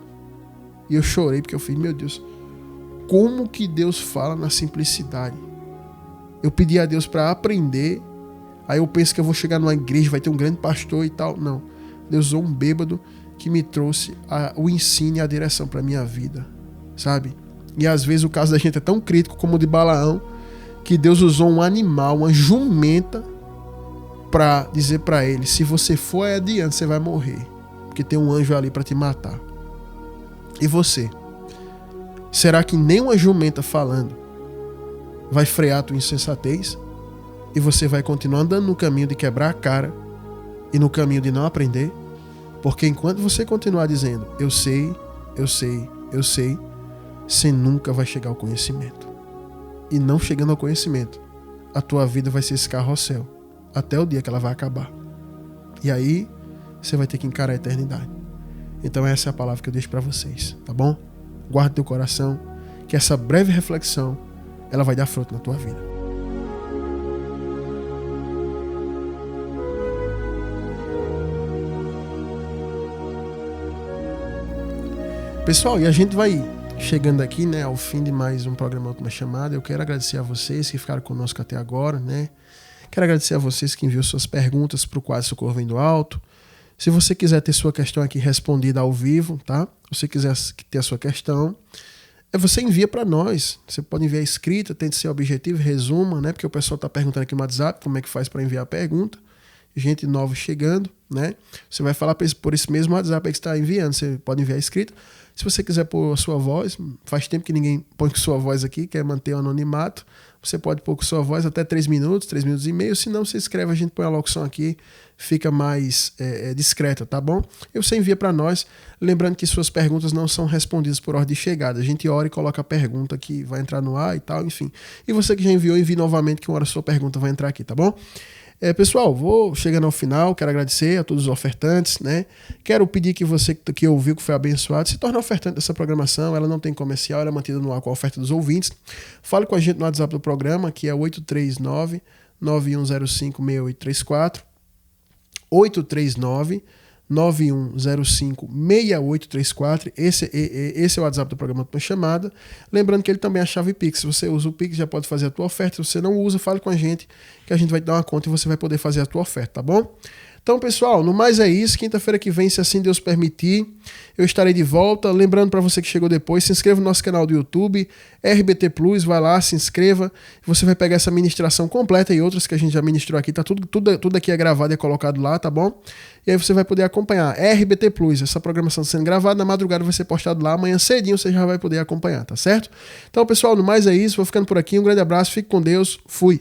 E eu chorei porque eu fiz: meu Deus, como que Deus fala na simplicidade? Eu pedi a Deus para aprender, aí eu penso que eu vou chegar numa igreja, vai ter um grande pastor e tal. Não, Deus usou um bêbado que me trouxe o ensino e a direção para minha vida, sabe? E às vezes o caso da gente é tão crítico como o de Balaão, que Deus usou um animal, uma jumenta, para dizer para ele: se você for adiante, você vai morrer, porque tem um anjo ali para te matar. E você? Será que nem uma jumenta falando vai frear a tua insensatez? E você vai continuar andando no caminho de quebrar a cara e no caminho de não aprender? Porque enquanto você continuar dizendo eu sei, você nunca vai chegar ao conhecimento. E não chegando ao conhecimento, a tua vida vai ser esse carrossel até o dia que ela vai acabar. E aí você vai ter que encarar a eternidade. Então essa é a palavra que eu deixo para vocês, tá bom? Guarda teu coração, que essa breve reflexão, ela vai dar fruto na tua vida. Pessoal, e a gente vai chegando aqui, né, ao fim de mais um programa Última Chamada. Eu quero agradecer a vocês que ficaram conosco até agora, né? Quero agradecer a vocês que enviam suas perguntas para o quadro Socorro Vem do Alto. Se você quiser ter sua questão aqui respondida ao vivo, tá? Se você quiser ter a sua questão, você envia para nós. Você pode enviar escrita, tente ser objetivo, resuma, né? Porque o pessoal está perguntando aqui no WhatsApp como é que faz para enviar a pergunta. Gente nova chegando, né? Você vai falar por esse mesmo WhatsApp aí que está enviando. Você pode enviar escrita. Se você quiser pôr a sua voz, faz tempo que ninguém põe com sua voz aqui, quer manter o anonimato, você pode pôr com sua voz até 3 minutos, 3 minutos e meio, se não, você escreve, a gente põe a locução aqui, fica mais discreta, tá bom? E você envia para nós, lembrando que suas perguntas não são respondidas por ordem de chegada, a gente ora e coloca a pergunta que vai entrar no ar e tal, enfim. E você que já enviou, envie novamente que uma hora a sua pergunta vai entrar aqui, tá bom? Pessoal, vou chegando ao final, quero agradecer a todos os ofertantes, né? Quero pedir que você que ouviu, que foi abençoado, se torne ofertante dessa programação, ela não tem comercial, ela é mantida no ar com a oferta dos ouvintes. Fale com a gente no WhatsApp do programa, que é 839-9105-6834, 839-9105-6834, esse é o WhatsApp do programa Última Chamada. Lembrando que ele também é a chave Pix. Se você usa o Pix, já pode fazer a tua oferta. Se você não usa, fale com a gente, que a gente vai te dar uma conta e você vai poder fazer a tua oferta, tá bom? Então, pessoal, no mais é isso. Quinta-feira que vem, se assim Deus permitir, eu estarei de volta. Lembrando para você que chegou depois, se inscreva no nosso canal do YouTube, RBT Plus, vai lá, se inscreva. Você vai pegar essa ministração completa e outras que a gente já ministrou aqui. Tá tudo aqui é gravado e é colocado lá, tá bom? E aí você vai poder acompanhar. RBT Plus, essa programação sendo gravada, na madrugada vai ser postado lá. Amanhã cedinho você já vai poder acompanhar, tá certo? Então, pessoal, no mais é isso. Vou ficando por aqui. Um grande abraço, fique com Deus. Fui!